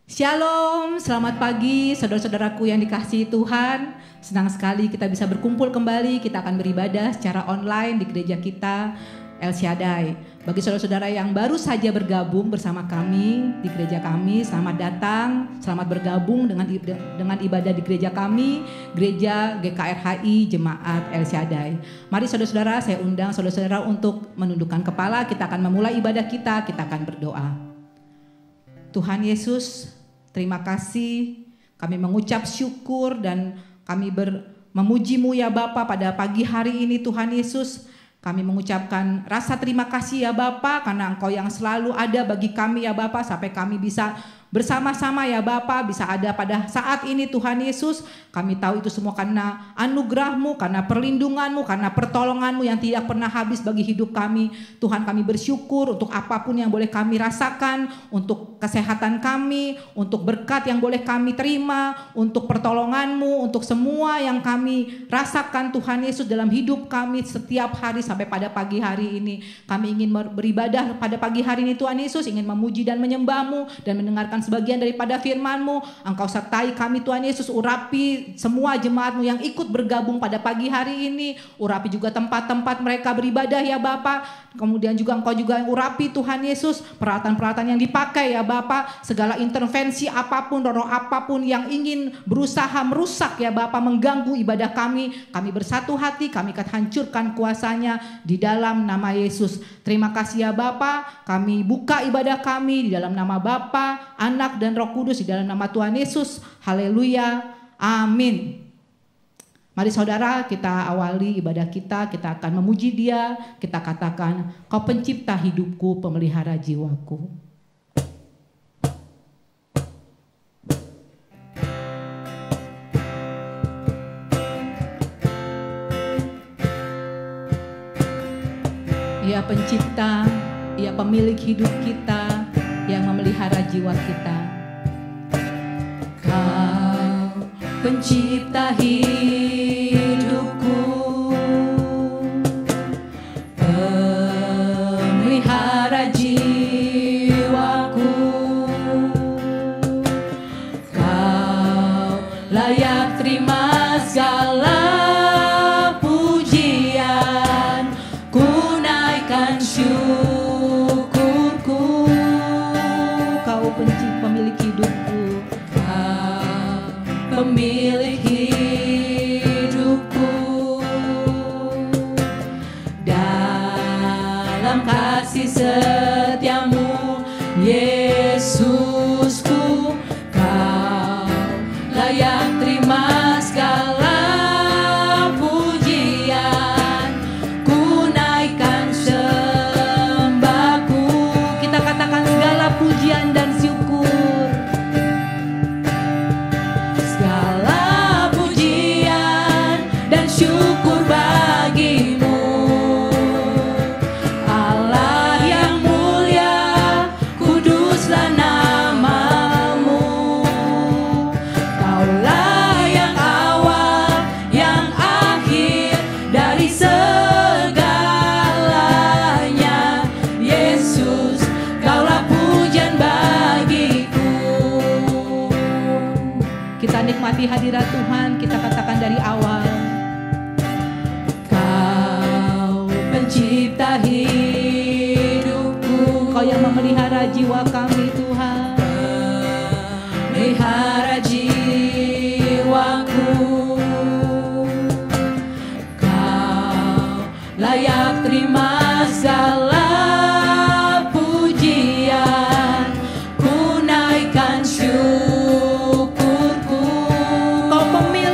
Shalom, selamat pagi saudara-saudaraku yang dikasihi Tuhan. Senang sekali kita bisa berkumpul kembali. Kita akan beribadah secara online di gereja kita El Shaddai. Bagi saudara-saudara yang baru saja bergabung bersama kami di gereja kami, selamat datang, selamat bergabung dengan ibadah di gereja kami, Gereja GKRHI Jemaat El Shaddai. Mari saudara-saudara, saya undang saudara-saudara untuk menundukkan kepala. Kita akan memulai ibadah kita akan berdoa. Tuhan Yesus, terima kasih, kami mengucap syukur dan kami memuji-Mu ya Bapa pada pagi hari ini Tuhan Yesus. Kami mengucapkan rasa terima kasih ya Bapa karena Engkau yang selalu ada bagi kami ya Bapa sampai kami bisa bersama-sama ya Bapa bisa ada pada saat ini Tuhan Yesus. Kami tahu itu semua karena anugerah-Mu, karena perlindungan-Mu, karena pertolongan-Mu yang tidak pernah habis bagi hidup kami. Tuhan, kami bersyukur untuk apapun yang boleh kami rasakan, untuk kesehatan kami, untuk berkat yang boleh kami terima, untuk pertolongan-Mu, untuk semua yang kami rasakan Tuhan Yesus dalam hidup kami setiap hari sampai pada pagi hari ini. Kami ingin beribadah pada pagi hari ini Tuhan Yesus, ingin memuji dan menyembah-Mu dan mendengarkan sebagian daripada firman-Mu. Engkau sertai kami Tuhan Yesus, urapi semua jemaat-Mu yang ikut bergabung pada pagi hari ini, urapi juga tempat-tempat mereka beribadah ya Bapa. Kemudian juga Engkau juga urapi Tuhan Yesus peralatan-peralatan yang dipakai ya Bapa, segala intervensi apapun, roh apapun yang ingin berusaha merusak ya Bapa, mengganggu ibadah kami bersatu hati, kami akan hancurkan kuasanya di dalam nama Yesus. Terima kasih ya Bapa, kami buka ibadah kami di dalam nama Bapa, Anak dan Roh Kudus, di dalam nama Tuhan Yesus. Haleluya, amin. Mari saudara, kita awali ibadah kita akan memuji Dia, kita katakan, Kau pencipta hidupku, pemelihara jiwaku. Ia pencipta, Ia pemilik hidup kita, yang memelihara jiwa kita. Kau pencipta hidupku, pemelihara jiwaku. Kau layak terima segala pujian, ku naikkan syukurku. Kau pemilik hidupku, Kau pemilik hidupku. Dalam kasih setiamu Yesusku, Kau layak terima segala pujian, ku naikkan sembahku. Kita katakan segala pujian dan syukur, segala pujian dan syukur bagimu, Allah yang mulia, kuduslah namamu. Kaulah yang awal, yang akhir dari segalanya. Yesus, Kaulah pujian bagiku. Kita nikmati hadirat Tuhan, kita katakan dari awal. Kau pencipta hidupku, Kau yang memelihara jiwa kami Tuhan, memelihara jiwaku. Kau layak terima segala pujian, ku naikkan syukurku. Kau pemilik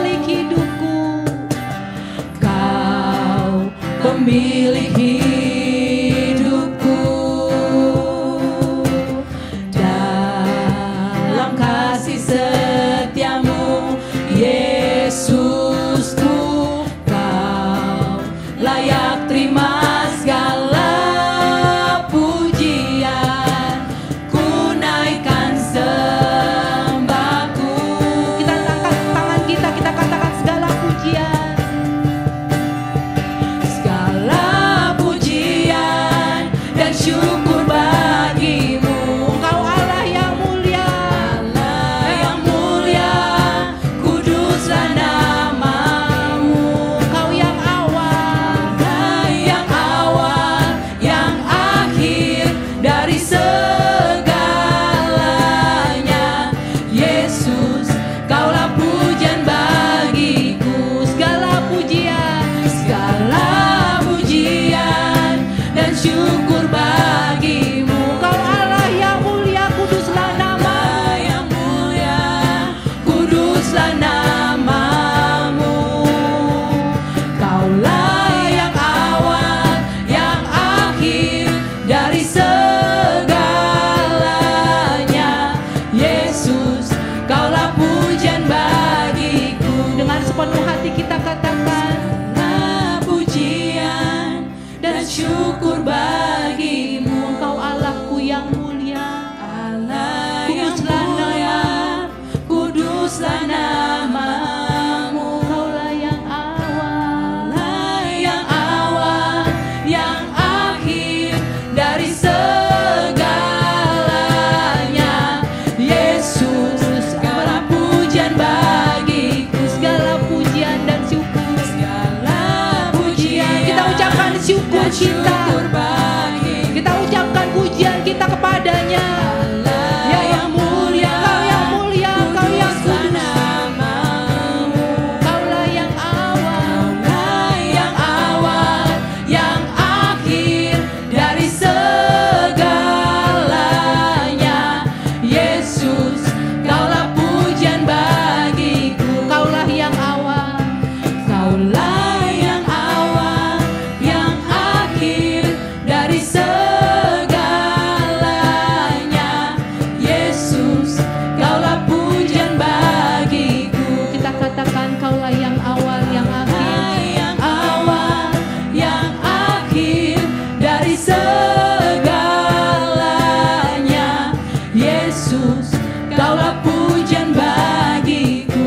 Yesus, Kaulah pujian bagiku.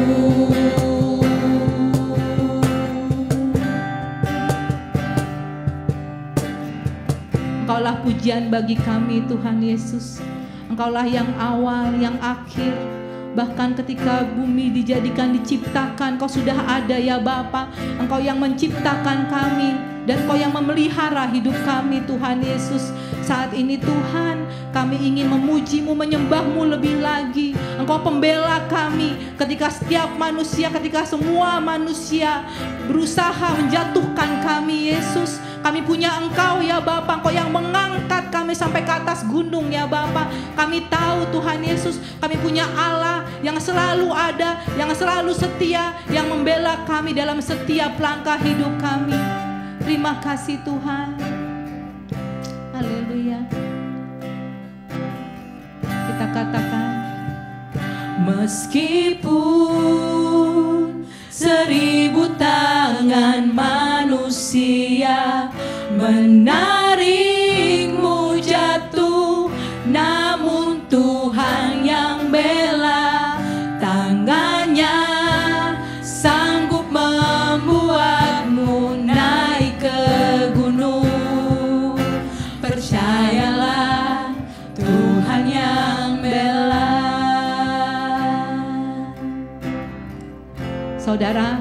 Engkaulah pujian bagi kami Tuhan Yesus. Engkaulah yang awal, yang akhir. Bahkan ketika bumi dijadikan, diciptakan, Kau sudah ada ya Bapa. Engkau yang menciptakan kami dan Kau yang memelihara hidup kami Tuhan Yesus. Saat ini Tuhan, kami ingin memuji-Mu, menyembah-Mu lebih lagi. Engkau pembela kami ketika setiap manusia, ketika semua manusia berusaha menjatuhkan kami Yesus. Kami punya Engkau ya Bapa, Engkau yang mengangkat kami sampai ke atas gunung ya Bapa. Kami tahu Tuhan Yesus, kami punya Allah yang selalu ada, yang selalu setia, yang membela kami dalam setiap langkah hidup kami. Terima kasih Tuhan. Haleluya. Kita katakan, meskipun 1000 tangan manusia menarikmu jatuh, namun Tuhan yang bela, tangannya sanggup membuatmu naik ke gunung. Percayalah, Tuhan yang bela. Saudara,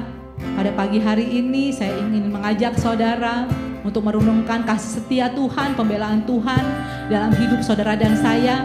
pada pagi hari ini saya ingin mengajak saudara untuk merenungkan kasih setia Tuhan, pembelaan Tuhan dalam hidup saudara dan saya.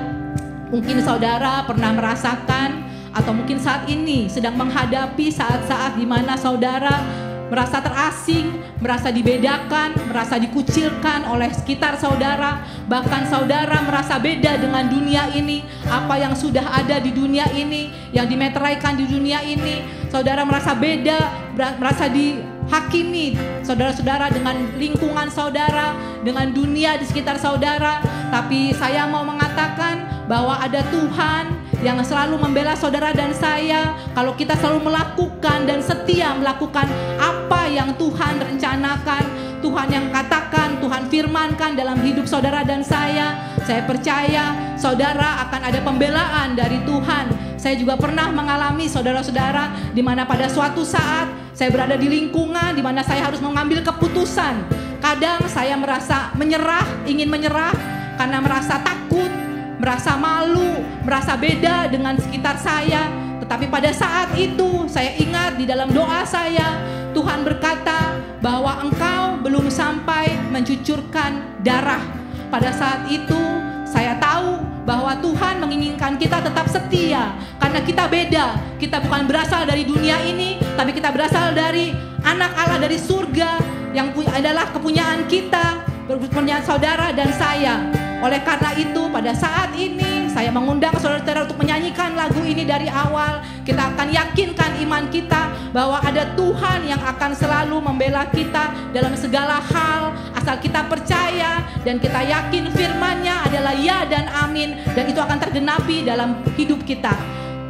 Mungkin saudara pernah merasakan atau mungkin saat ini sedang menghadapi saat-saat di mana saudara merasa terasing, merasa dibedakan, merasa dikucilkan oleh sekitar saudara. Bahkan saudara merasa beda dengan dunia ini. Apa yang sudah ada di dunia ini, yang dimeteraikan di dunia ini, saudara merasa beda, merasa dihakimi saudara-saudara dengan lingkungan saudara, dengan dunia di sekitar saudara. Tapi saya mau mengatakan bahwa ada Tuhan yang selalu membela saudara dan saya. Kalau kita selalu melakukan dan setia melakukan apa yang Tuhan rencanakan, Tuhan yang katakan, Tuhan firmankan dalam hidup saudara dan saya percaya saudara akan ada pembelaan dari Tuhan. Saya juga pernah mengalami saudara-saudara di mana pada suatu saat saya berada di lingkungan di mana saya harus mengambil keputusan. Kadang saya merasa menyerah, ingin menyerah karena merasa takut, merasa malu, merasa beda dengan sekitar saya. Tetapi pada saat itu saya ingat di dalam doa saya, Tuhan berkata bahwa engkau belum sampai mencucurkan darah. Pada saat itu saya tahu bahwa Tuhan menginginkan kita tetap setia karena kita beda. Kita bukan berasal dari dunia ini, tapi kita berasal dari anak Allah dari surga yang adalah kepunyaan kita, kepunyaan saudara dan saya. Oleh karena itu pada saat ini saya mengundang saudara-saudara untuk menyanyikan lagu ini dari awal. Kita akan yakinkan iman kita bahwa ada Tuhan yang akan selalu membela kita dalam segala hal. Asal kita percaya dan kita yakin firman-Nya adalah ya dan amin. Dan itu akan tergenapi dalam hidup kita.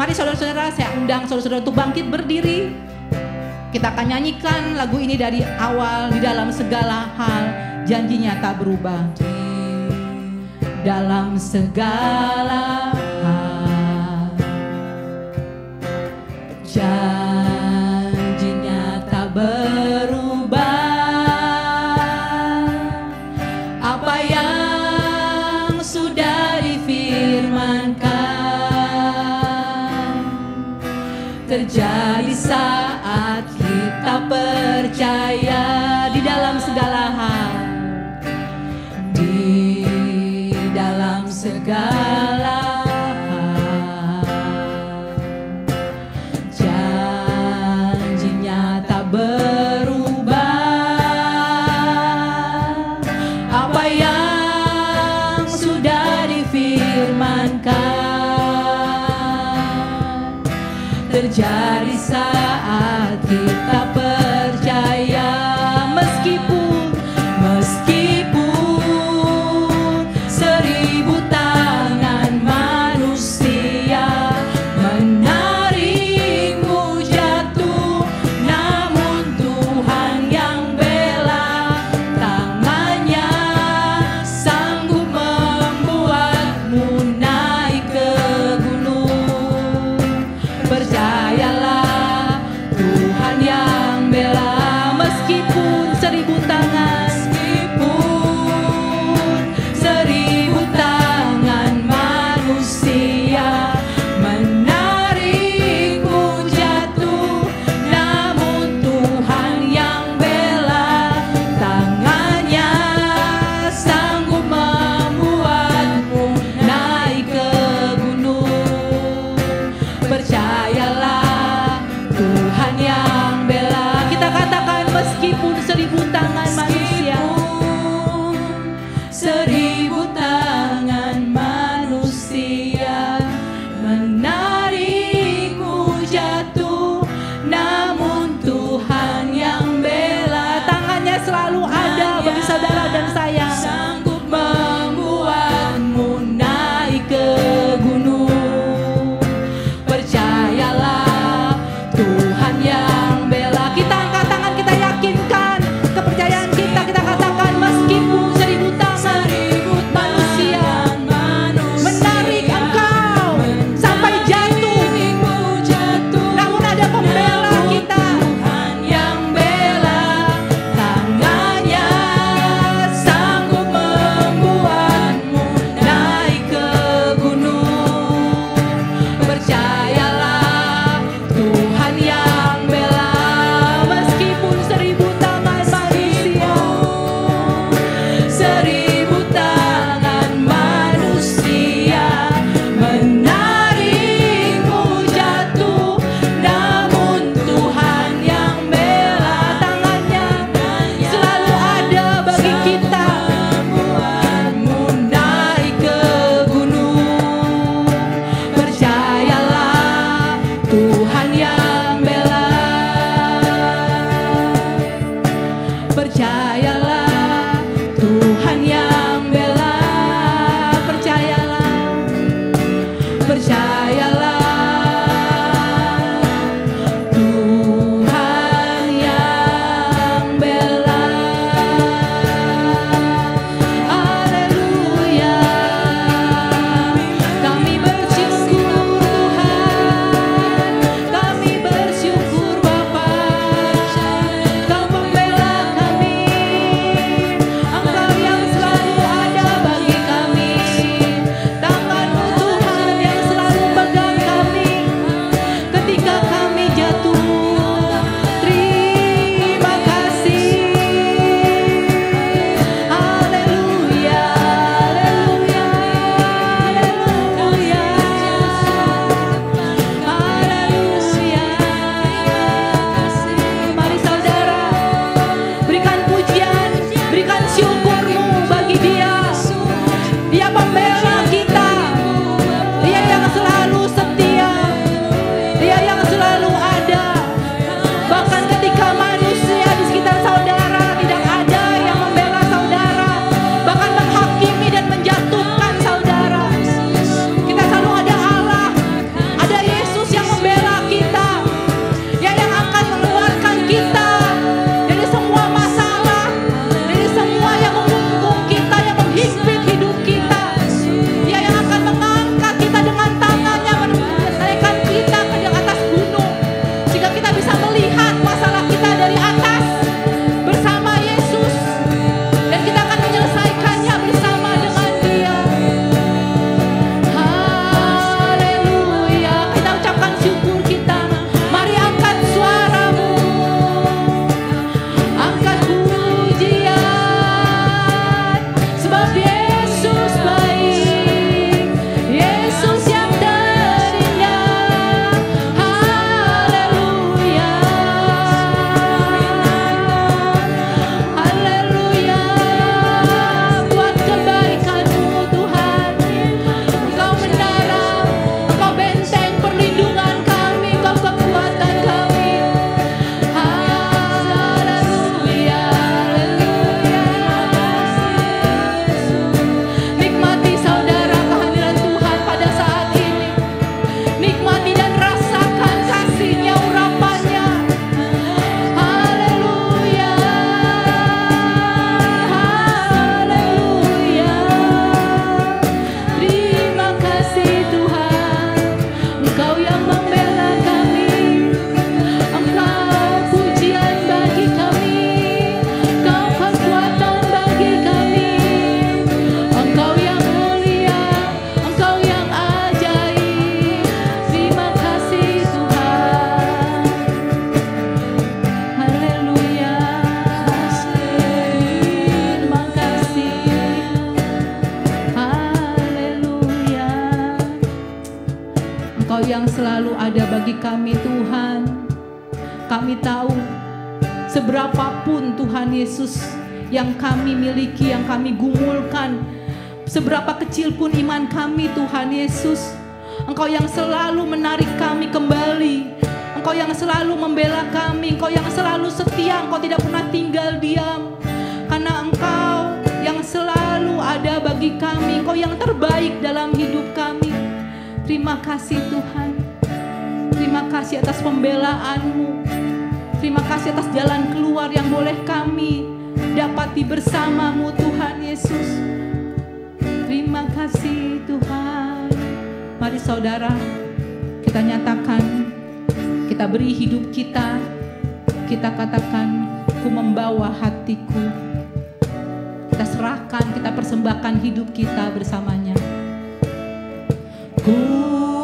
Mari saudara-saudara, saya undang saudara-saudara untuk bangkit berdiri. Kita akan nyanyikan lagu ini dari awal. Di dalam segala hal janji-Nya tak berubah. Dalam segala hal janji-Nya tak berubah. Apa yang sudah difirmankan terjadi saat kita percaya. Di dalam segala hal, dalam segala hal janji-Nya tak berubah. Apa yang sudah difirmankan terjadi saat kita percaya. Meskipun 1000 tangan manusia menarikmu jatuh, namun Tuhan yang bela, tangannya sanggup membuatmu naik ke yang selalu ada bagi kami Tuhan. Kami tahu seberapapun Tuhan Yesus yang kami miliki, yang kami gumulkan, seberapa kecil pun iman kami Tuhan Yesus, Engkau yang selalu menarik kami kembali, Engkau yang selalu membela kami, Engkau yang selalu setia, Engkau tidak pernah tinggal diam. Karena Engkau yang selalu ada bagi kami, Engkau yang terbaik dalam hidup kami. Terima kasih Tuhan. Terima kasih atas pembelaanmu. Terima kasih atas jalan keluar yang boleh kami dapati bersamamu Tuhan Yesus. Terima kasih Tuhan. Mari saudara, kita nyatakan, kita beri hidup kita. Kita katakan, ku membawa hatiku. Kita serahkan, kita persembahkan hidup kita bersamanya. Ku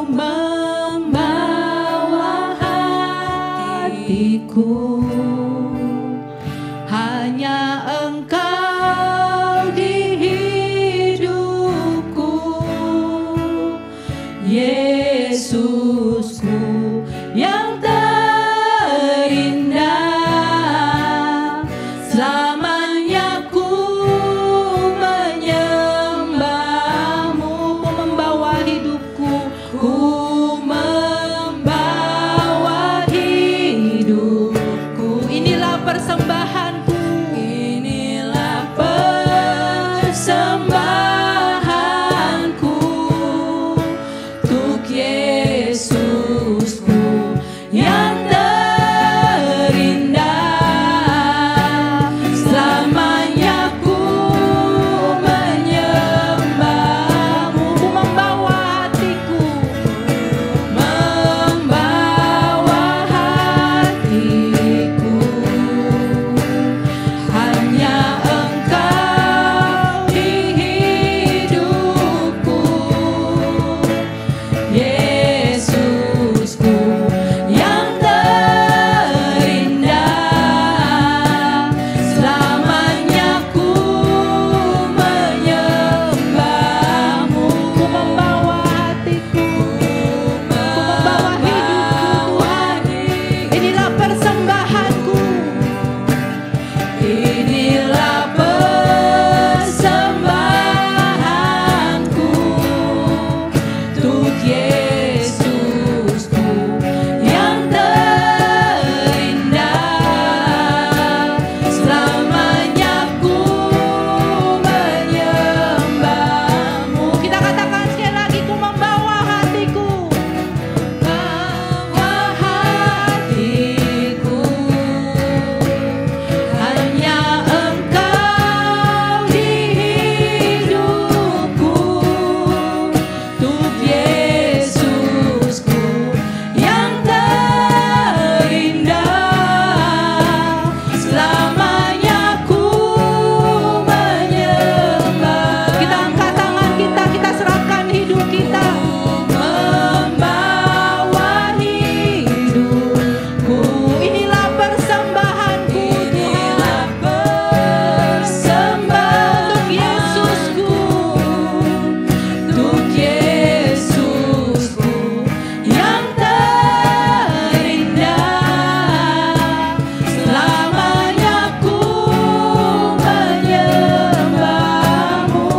membawa hatiku, hanya Engkau di hidupku, Yesusku yang terindah. Selamanya ku menyembahmu, ku membawa hidupku, yang terindah, selamanya ku menyembahmu. Ku membawa hatiku, hanya Engkau di hidupku, Yesusku yang terindah, selamanya ku menyembahmu. Ku membawa hatiku, ku membawa hidupku, Tuhan. Inilah persembahanku, inilah persembahanku untuk Yesusku yang terindah, selamanya ku menyembahmu. Kita katakan sekali lagi, ku membawa hatiku, bawa hatiku, hanya Engkau di hidupku, untuk Yesusku yang terindah, selamanya ku menyembah. Kita angkat tangan kita serahkan hidup kita, membawa hidupku. Inilah persembahanku, inilah persembahan untuk Yesusku, untuk Yesusku yang terindah, selamanya ku menyembahmu,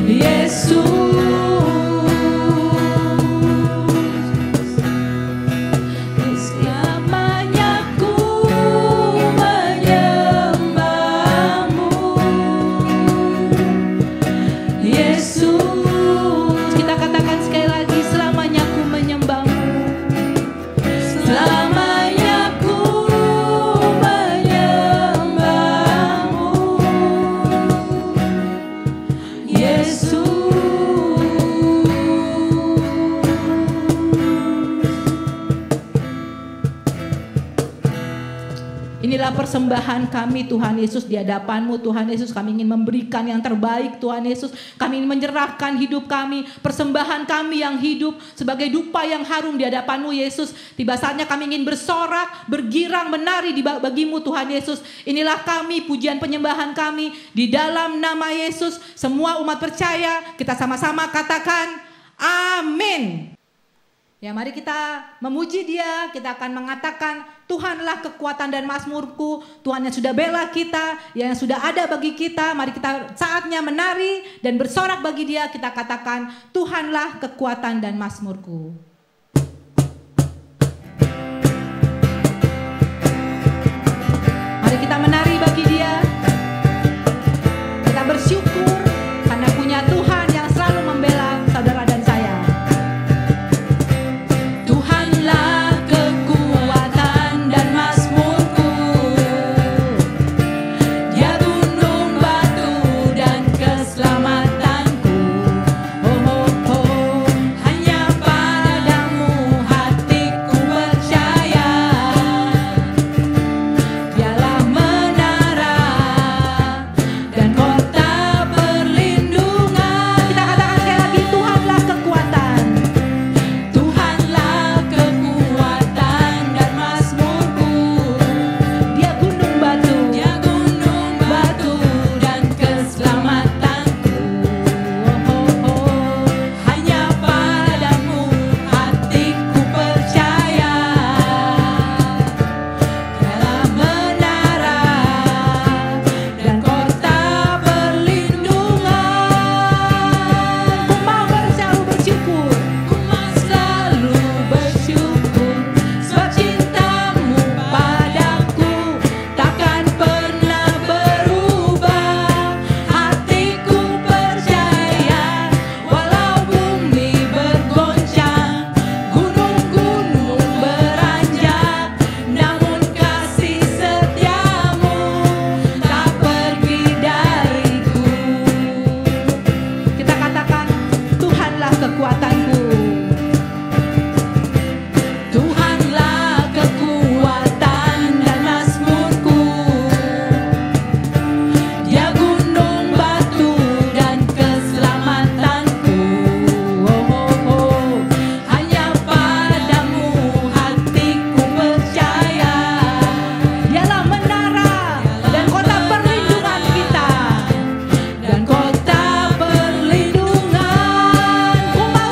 Yesus. Selamanya ku menyembahmu, Yesus. Kita katakan sekali lagi, selamanya ku menyembahmu, selamanya ku menyembahmu, Yesus. Inilah persembahan kami Tuhan Yesus di hadapan-Mu Tuhan Yesus. Kami ingin memberikan yang terbaik Tuhan Yesus. Kami ingin menyerahkan hidup kami, persembahan kami yang hidup sebagai dupa yang harum di hadapan-Mu Yesus. Tiba saatnya kami ingin bersorak, bergirang, menari bagimu Tuhan Yesus. Inilah kami, pujian penyembahan kami di dalam nama Yesus. Semua umat percaya, kita sama-sama katakan amin. Ya, mari kita memuji Dia. Kita akan mengatakan, Tuhanlah kekuatan dan mazmurku. Tuhan yang sudah bela kita, yang sudah ada bagi kita. Mari kita saatnya menari dan bersorak bagi Dia. Kita katakan, Tuhanlah kekuatan dan mazmurku. Mari kita menari bagi Dia. Kita bersyukur karena punya Tuhan yang selalu membela saudara dan saya. Tuhanlah kekuatan dan mazmurku, Dia gunung batu dan keselamatanku. Oh, oh, oh, hanya padamu hatiku percaya. Dialah menara kekuatanku. Tuhanlah kekuatan dan mazmurku. Dia gunung batu dan keselamatanku. Hanya padamu hatiku percaya. Dialah menara dan kota perlindungan kita. Dan kota perlindungan. Kumpul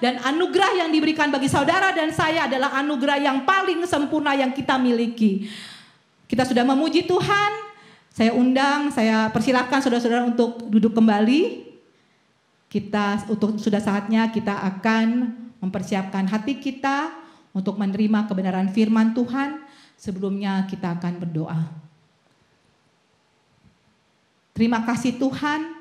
dan anugerah yang diberikan bagi saudara dan saya adalah anugerah yang paling sempurna yang kita miliki. Kita sudah memuji Tuhan. Saya persilahkan saudara-saudara untuk duduk kembali. Sudah saatnya kita akan mempersiapkan hati kita untuk menerima kebenaran firman Tuhan. Sebelumnya kita akan berdoa. Terima kasih Tuhan,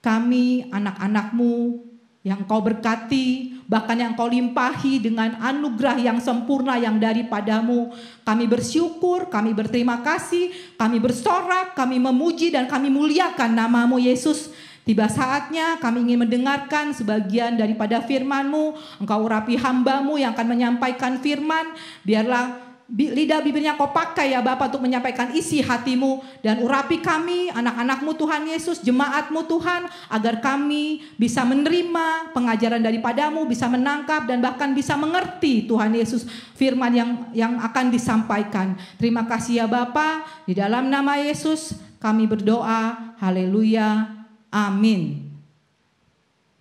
kami anak-anak-Mu yang Engkau berkati, bahkan yang Engkau limpahi dengan anugerah yang sempurna yang daripadamu. Kami bersyukur, kami berterima kasih, kami bersorak, kami memuji dan kami muliakan nama-Mu Yesus. Tiba saatnya kami ingin mendengarkan sebagian daripada firman-Mu. Engkau urapi hamba-Mu yang akan menyampaikan firman. Biarlah lidah bibirnya Kau pakai ya Bapa untuk menyampaikan isi hati-Mu. Dan urapi kami anak-anak-Mu Tuhan Yesus, jemaat-Mu Tuhan, agar kami bisa menerima pengajaran daripada-Mu, bisa menangkap dan bahkan bisa mengerti Tuhan Yesus firman yang akan disampaikan. Terima kasih ya Bapa, di dalam nama Yesus kami berdoa. Haleluya. Amin.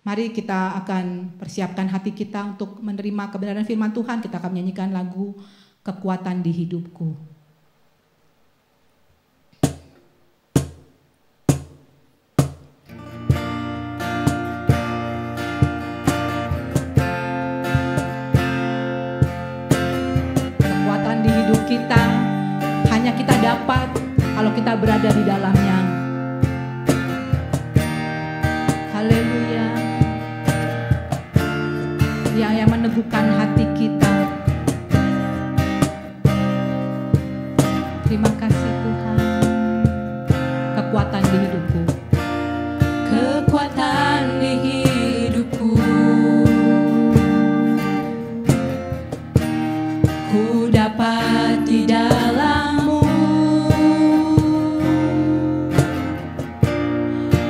Mari kita akan persiapkan hati kita untuk menerima kebenaran firman Tuhan. Kita akan menyanyikan lagu Kekuatan di Hidupku. Kekuatan di hidup kita hanya kita dapat kalau kita berada di dalamnya. Haleluya. Yang meneguhkan hati kita. Terima kasih Tuhan. Kekuatan di hidupku. Kekuatan di hidupku. Ku dapat di dalam-Mu.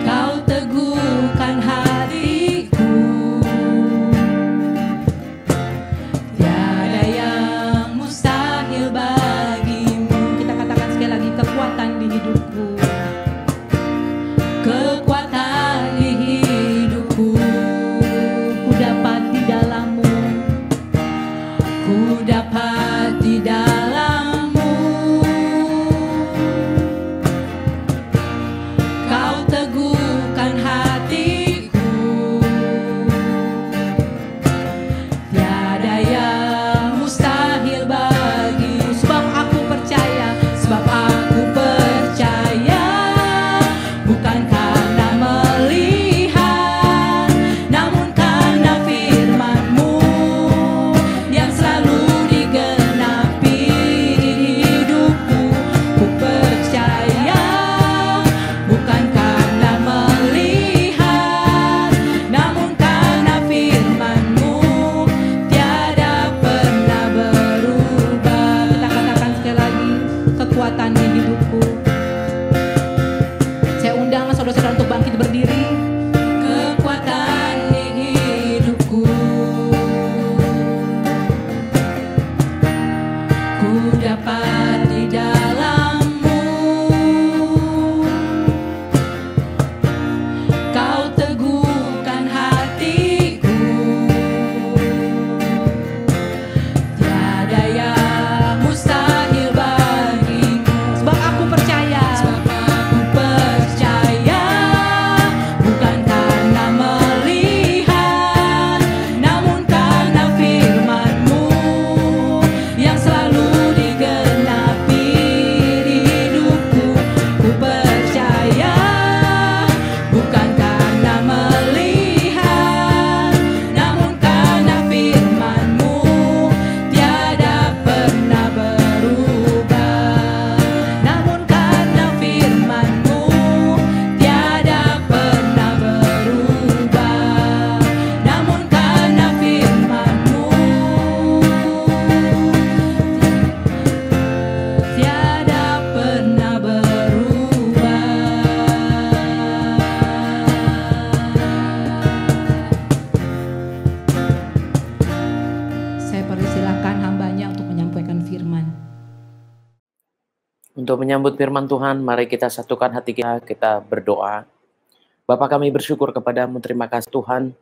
Kau teguhkan hatiku. Tiada yang mustahil bagimu. Kita katakan sekali lagi, kekuatan di hidupku. Kekuatan di hidupku. Ku dapat di dalam-Mu. Ku dapat di dalam-Mu. Kau teguhkan hatiku. Tiada yang mustahil bagimu. Sebab aku percaya, bukan karena melihat, namun karena firman-Mu yang selalu digenapi di hidupku. Ku percaya, bukan karena melihat, namun karena firman-Mu tiada pernah berubah. Kita katakan sekali lagi, kekuatan di hidupku. Saya undang saudara-saudara untuk bangkit berdiri. Kekuatan di hidupku. Ku dapat di dalam-Mu. Kau teguhkan hatiku. Tiada yang mustahil bagimu. Sebab aku percaya, bukan karena melihat, namun karena firman-Mu yang selalu digenapi di hidupku. Ku percaya, bukan karena melihat, namun karena firman-Mu tiada pernah berubah. Namun karena firman-Mu tiada pernah berubah. Namun karena firman-Mu tiada pernah berubah. Saya persilakan hambanya untuk menyampaikan firman. Untuk menyambut firman Tuhan, mari kita satukan hati kita berdoa. Bapa, kami bersyukur kepadamu, terima kasih Tuhan,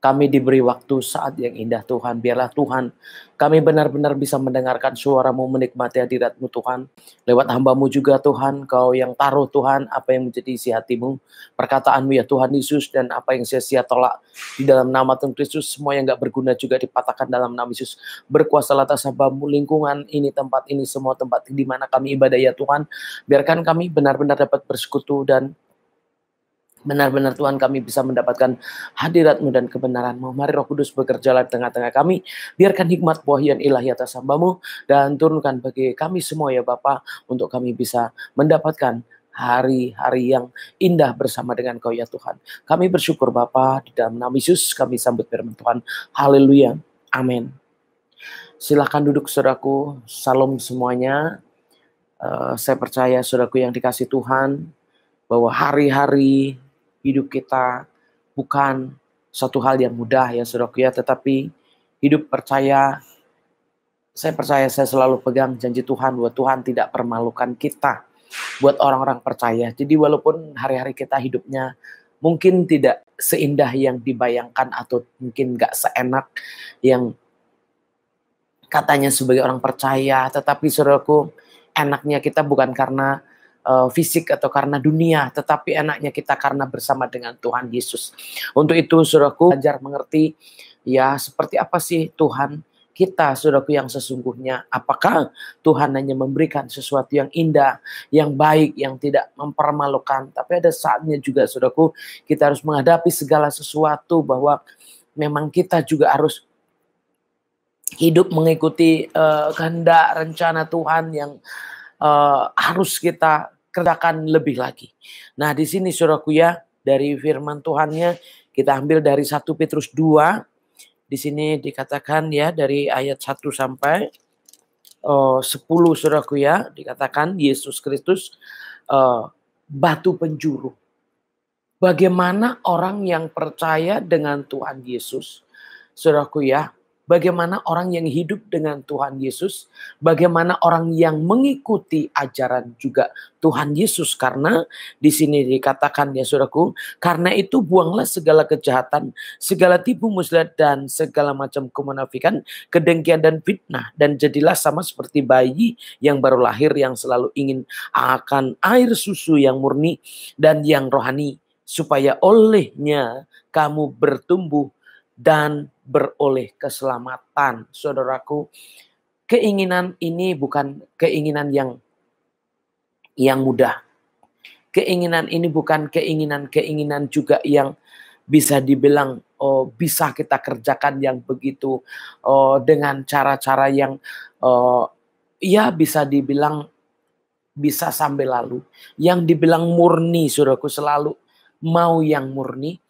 Kami diberi waktu saat yang indah Tuhan. Biarlah Tuhan kami benar-benar bisa mendengarkan suara-Mu, menikmati hadirat-Mu Tuhan. Lewat hamba-Mu juga Tuhan, Kau yang taruh Tuhan apa yang menjadi isi hati-Mu. Perkataan-Mu ya Tuhan Yesus, dan apa yang sia-sia tolak di dalam nama Tuhan Kristus. Semua yang gak berguna juga dipatahkan dalam nama Yesus. Berkuasa atas hamba-Mu, lingkungan ini, tempat ini, semua tempat di mana kami ibadah ya Tuhan. Biarkan kami benar-benar dapat bersekutu dan benar-benar Tuhan kami bisa mendapatkan hadirat-Mu dan kebenaran-Mu. Mari Roh Kudus bekerjalah di tengah-tengah kami. Biarkan hikmat wahyuan ilahi atas hamba-Mu. Dan turunkan bagi kami semua ya Bapa, untuk kami bisa mendapatkan hari-hari yang indah bersama dengan Kau ya Tuhan. Kami bersyukur Bapa, di dalam nama Yesus kami sambut firman Tuhan. Haleluya. Amin. Silahkan duduk saudaraku. Salam semuanya. Saya percaya saudaraku yang dikasih Tuhan, bahwa hari-hari hidup kita bukan satu hal yang mudah ya saudaraku ya, tetapi hidup saya percaya saya selalu pegang janji Tuhan bahwa Tuhan tidak permalukan kita buat orang-orang percaya. Jadi walaupun hari-hari kita hidupnya mungkin tidak seindah yang dibayangkan atau mungkin gak seenak yang katanya sebagai orang percaya, tetapi saudaraku, enaknya kita bukan karena fisik atau karena dunia, tetapi enaknya kita karena bersama dengan Tuhan Yesus. Untuk itu saudaraku, belajar mengerti ya seperti apa sih Tuhan kita saudaraku yang sesungguhnya. Apakah Tuhan hanya memberikan sesuatu yang indah, yang baik, yang tidak mempermalukan, tapi ada saatnya juga saudaraku kita harus menghadapi segala sesuatu, bahwa memang kita juga harus hidup mengikuti kehendak rencana Tuhan yang harus kita kerjakan lebih lagi. Nah, di sini saudaraku ya, dari firman Tuhannya kita ambil dari 1 Petrus 2. Di sini dikatakan ya, dari ayat 1 sampai 10 saudaraku ya, dikatakan Yesus Kristus batu penjuru. Bagaimana orang yang percaya dengan Tuhan Yesus, saudaraku ya, bagaimana orang yang hidup dengan Tuhan Yesus, bagaimana orang yang mengikuti ajaran juga Tuhan Yesus. Karena di sini dikatakan ya saudaraku, karena itu buanglah segala kejahatan, segala tipu muslihat dan segala macam kemunafikan, kedengkian dan fitnah, dan jadilah sama seperti bayi yang baru lahir, yang selalu ingin akan air susu yang murni dan yang rohani, supaya olehnya kamu bertumbuh dan beroleh keselamatan. Saudaraku, keinginan ini bukan keinginan yang mudah. Keinginan ini bukan keinginan juga yang bisa dibilang bisa kita kerjakan yang begitu dengan cara-cara yang ya bisa dibilang bisa sampai lalu. Yang dibilang murni, saudaraku, selalu mau yang murni.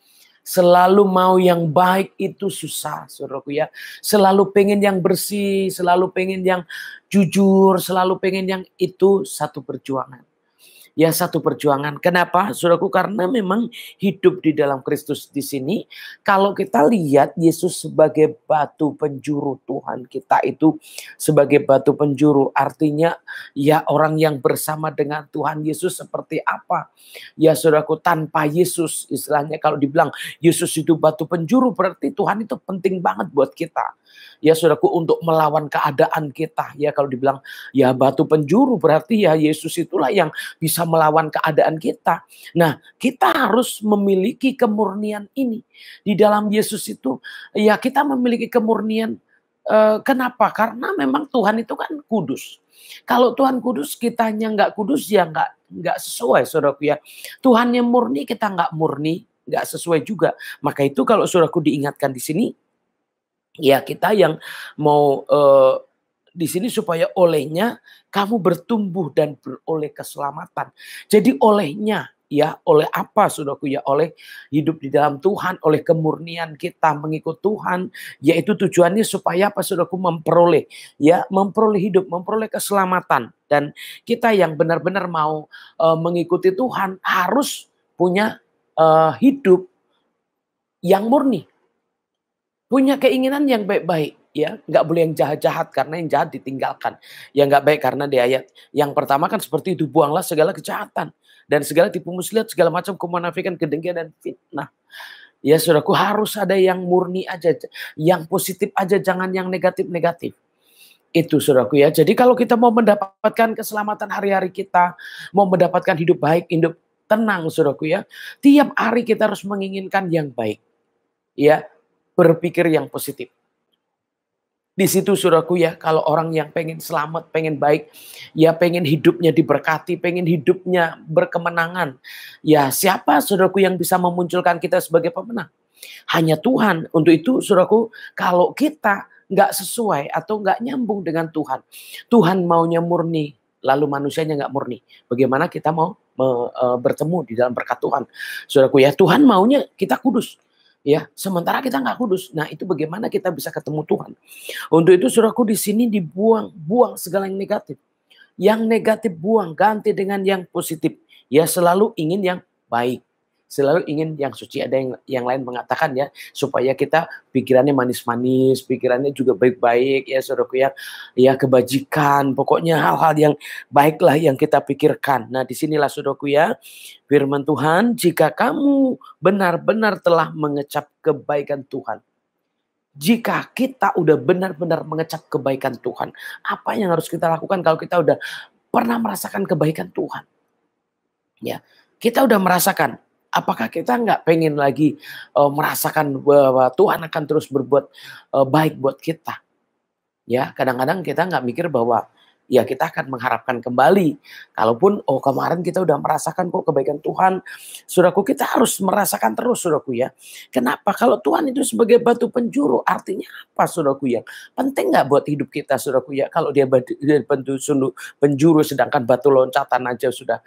Selalu mau yang baik itu susah, saudaraku ya. Selalu pengen yang bersih, selalu pengen yang jujur, selalu pengen yang itu satu perjuangan. Ya, satu perjuangan. Kenapa, saudaraku? Karena memang hidup di dalam Kristus di sini, kalau kita lihat Yesus sebagai batu penjuru, Tuhan kita itu sebagai batu penjuru, artinya ya orang yang bersama dengan Tuhan Yesus seperti apa? Ya saudaraku, tanpa Yesus, istilahnya kalau dibilang Yesus itu batu penjuru, berarti Tuhan itu penting banget buat kita. Ya saudaraku, untuk melawan keadaan kita. Ya kalau dibilang ya batu penjuru, berarti ya Yesus itulah yang bisa melawan keadaan kita. Nah, kita harus memiliki kemurnian ini. Di dalam Yesus itu, ya kita memiliki kemurnian. Kenapa? Karena memang Tuhan itu kan kudus. Kalau Tuhan kudus, kitanya nggak kudus, ya nggak sesuai, saudaraku ya. Tuhannya murni, kita nggak murni, nggak sesuai juga. Maka itu kalau saudaraku diingatkan di sini, ya kita yang mau di sini supaya olehnya kamu bertumbuh dan beroleh keselamatan. Jadi olehnya ya, oleh apa saudaraku ya? Oleh hidup di dalam Tuhan, oleh kemurnian kita mengikut Tuhan, yaitu tujuannya supaya apa saudaraku? Memperoleh hidup, memperoleh keselamatan. Dan kita yang benar-benar mau mengikuti Tuhan harus punya hidup yang murni. Punya keinginan yang baik-baik, ya, nggak boleh yang jahat-jahat, karena yang jahat ditinggalkan. Yang nggak baik, karena di ayat yang pertama kan seperti itu, buanglah segala kejahatan dan segala tipu muslihat, segala macam kemunafikan, kedengkian dan fitnah. Ya saudaraku, harus ada yang murni aja, yang positif aja, jangan yang negatif-negatif. Itu saudaraku ya. Jadi kalau kita mau mendapatkan keselamatan hari-hari kita, mau mendapatkan hidup baik, hidup tenang saudaraku ya, tiap hari kita harus menginginkan yang baik. Ya, berpikir yang positif. Di situ saudaraku ya, kalau orang yang pengen selamat, pengen baik, ya pengen hidupnya diberkati, pengen hidupnya berkemenangan. Ya siapa saudaraku yang bisa memunculkan kita sebagai pemenang? Hanya Tuhan. Untuk itu saudaraku, kalau kita nggak sesuai atau nggak nyambung dengan Tuhan, Tuhan maunya murni, lalu manusianya nggak murni. Bagaimana kita mau bertemu di dalam berkat Tuhan? Saudaraku ya, Tuhan maunya kita kudus. Ya, sementara kita nggak kudus. Nah, itu bagaimana kita bisa ketemu Tuhan? Untuk itu, saudaraku, di sini buang segala yang negatif. Yang negatif buang, ganti dengan yang positif. Ya, selalu ingin yang baik. Selalu ingin yang suci. Ada yang lain mengatakan ya, supaya kita pikirannya manis-manis, pikirannya juga baik-baik ya saudaraku ya. Ya kebajikan, pokoknya hal-hal yang baiklah yang kita pikirkan. Nah disinilah saudaraku ya, firman Tuhan, jika kamu benar-benar telah mengecap kebaikan Tuhan. Jika kita udah benar-benar mengecap kebaikan Tuhan, apa yang harus kita lakukan kalau kita udah pernah merasakan kebaikan Tuhan? Ya, kita udah merasakan. Apakah kita nggak pengen lagi merasakan bahwa Tuhan akan terus berbuat baik buat kita? Ya, kadang-kadang kita nggak mikir bahwa ya kita akan mengharapkan kembali. Kalaupun kemarin kita udah merasakan kok kebaikan Tuhan, saudaraku, kita harus merasakan terus saudaraku ya. Kenapa? Kalau Tuhan itu sebagai batu penjuru, artinya apa saudaraku ya? Penting nggak buat hidup kita saudaraku ya? Kalau dia batu penjuru sedangkan batu loncatan aja sudah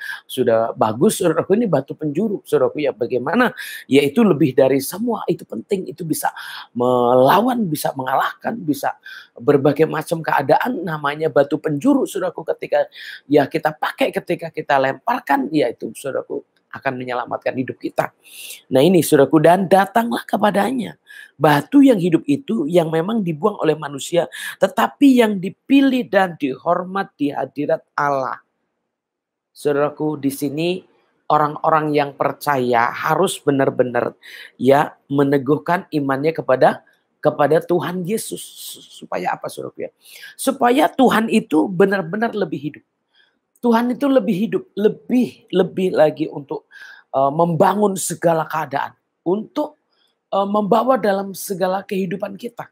bagus, saudaraku, ini batu penjuru saudaraku ya. Bagaimana? Ya itu lebih dari semua, itu penting, itu bisa melawan, bisa mengalahkan, bisa berbagai macam keadaan, namanya batu penjuru saudaraku. Ketika ya kita pakai, ketika kita lemparkan, ya itu saudaraku akan menyelamatkan hidup kita. Nah ini saudaraku, dan datanglah kepadanya batu yang hidup itu, yang memang dibuang oleh manusia, tetapi yang dipilih dan dihormat di hadirat Allah. Saudaraku, di sini orang-orang yang percaya harus benar-benar ya meneguhkan imannya kepada Tuhan Yesus. Supaya apa saudaraku ya? Supaya Tuhan itu benar-benar lebih hidup. Tuhan itu lebih hidup, lebih lagi untuk membangun segala keadaan, untuk membawa dalam segala kehidupan kita.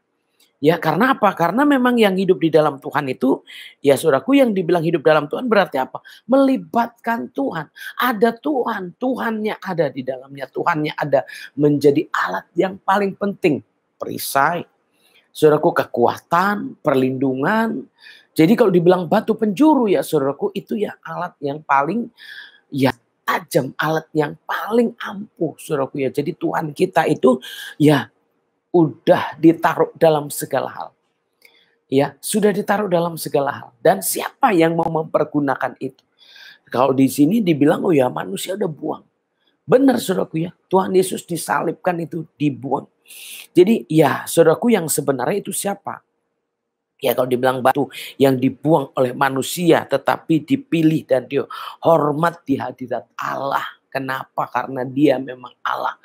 Ya, karena apa? Karena memang yang hidup di dalam Tuhan itu, ya saudaraku, yang dibilang hidup dalam Tuhan berarti apa? Melibatkan Tuhan. Ada Tuhan, Tuhannya ada di dalamnya, Tuhannya ada menjadi alat yang paling penting. Perisai, saudaraku, kekuatan, perlindungan. Jadi kalau dibilang batu penjuru ya saudaraku, itu ya alat yang paling ya tajam, alat yang paling ampuh saudaraku ya. Jadi Tuhan kita itu ya udah ditaruh dalam segala hal. Ya, sudah ditaruh dalam segala hal. Dan siapa yang mau mempergunakan itu? Kalau di sini dibilang oh ya manusia udah buang. Benar saudaraku ya, Tuhan Yesus disalibkan itu dibuang. Jadi ya saudaraku, yang sebenarnya itu siapa? Ya kalau dibilang batu yang dibuang oleh manusia tetapi dipilih dan dihormat di hadirat Allah. Kenapa? Karena dia memang Allah.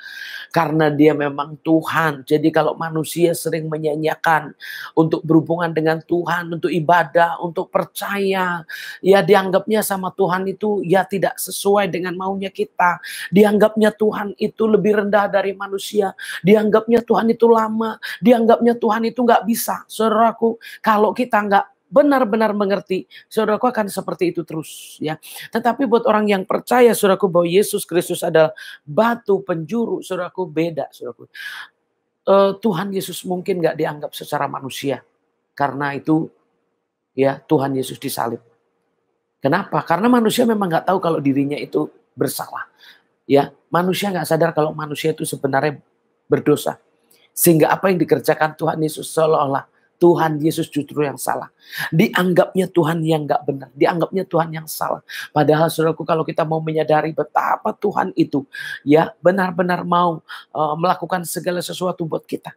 Karena dia memang Tuhan. Jadi kalau manusia sering menyanyiakan untuk berhubungan dengan Tuhan, untuk ibadah, untuk percaya, ya dianggapnya sama Tuhan itu ya tidak sesuai dengan maunya kita. Dianggapnya Tuhan itu lebih rendah dari manusia. Dianggapnya Tuhan itu lama. Dianggapnya Tuhan itu nggak bisa. Saudaraku, kalau kita nggak benar-benar mengerti, saudaraku, akan seperti itu terus ya. Tetapi buat orang yang percaya saudaraku bahwa Yesus Kristus adalah batu penjuru, saudaraku, beda saudaraku. Tuhan Yesus mungkin nggak dianggap secara manusia, karena itu ya Tuhan Yesus disalib. Kenapa? Karena manusia memang nggak tahu kalau dirinya itu bersalah. Ya, manusia nggak sadar kalau manusia itu sebenarnya berdosa. Sehingga apa yang dikerjakan Tuhan Yesus seolah-olah Tuhan Yesus justru yang salah. Dianggapnya Tuhan yang gak benar. Dianggapnya Tuhan yang salah. Padahal saudaraku, kalau kita mau menyadari betapa Tuhan itu ya benar-benar mau melakukan segala sesuatu buat kita.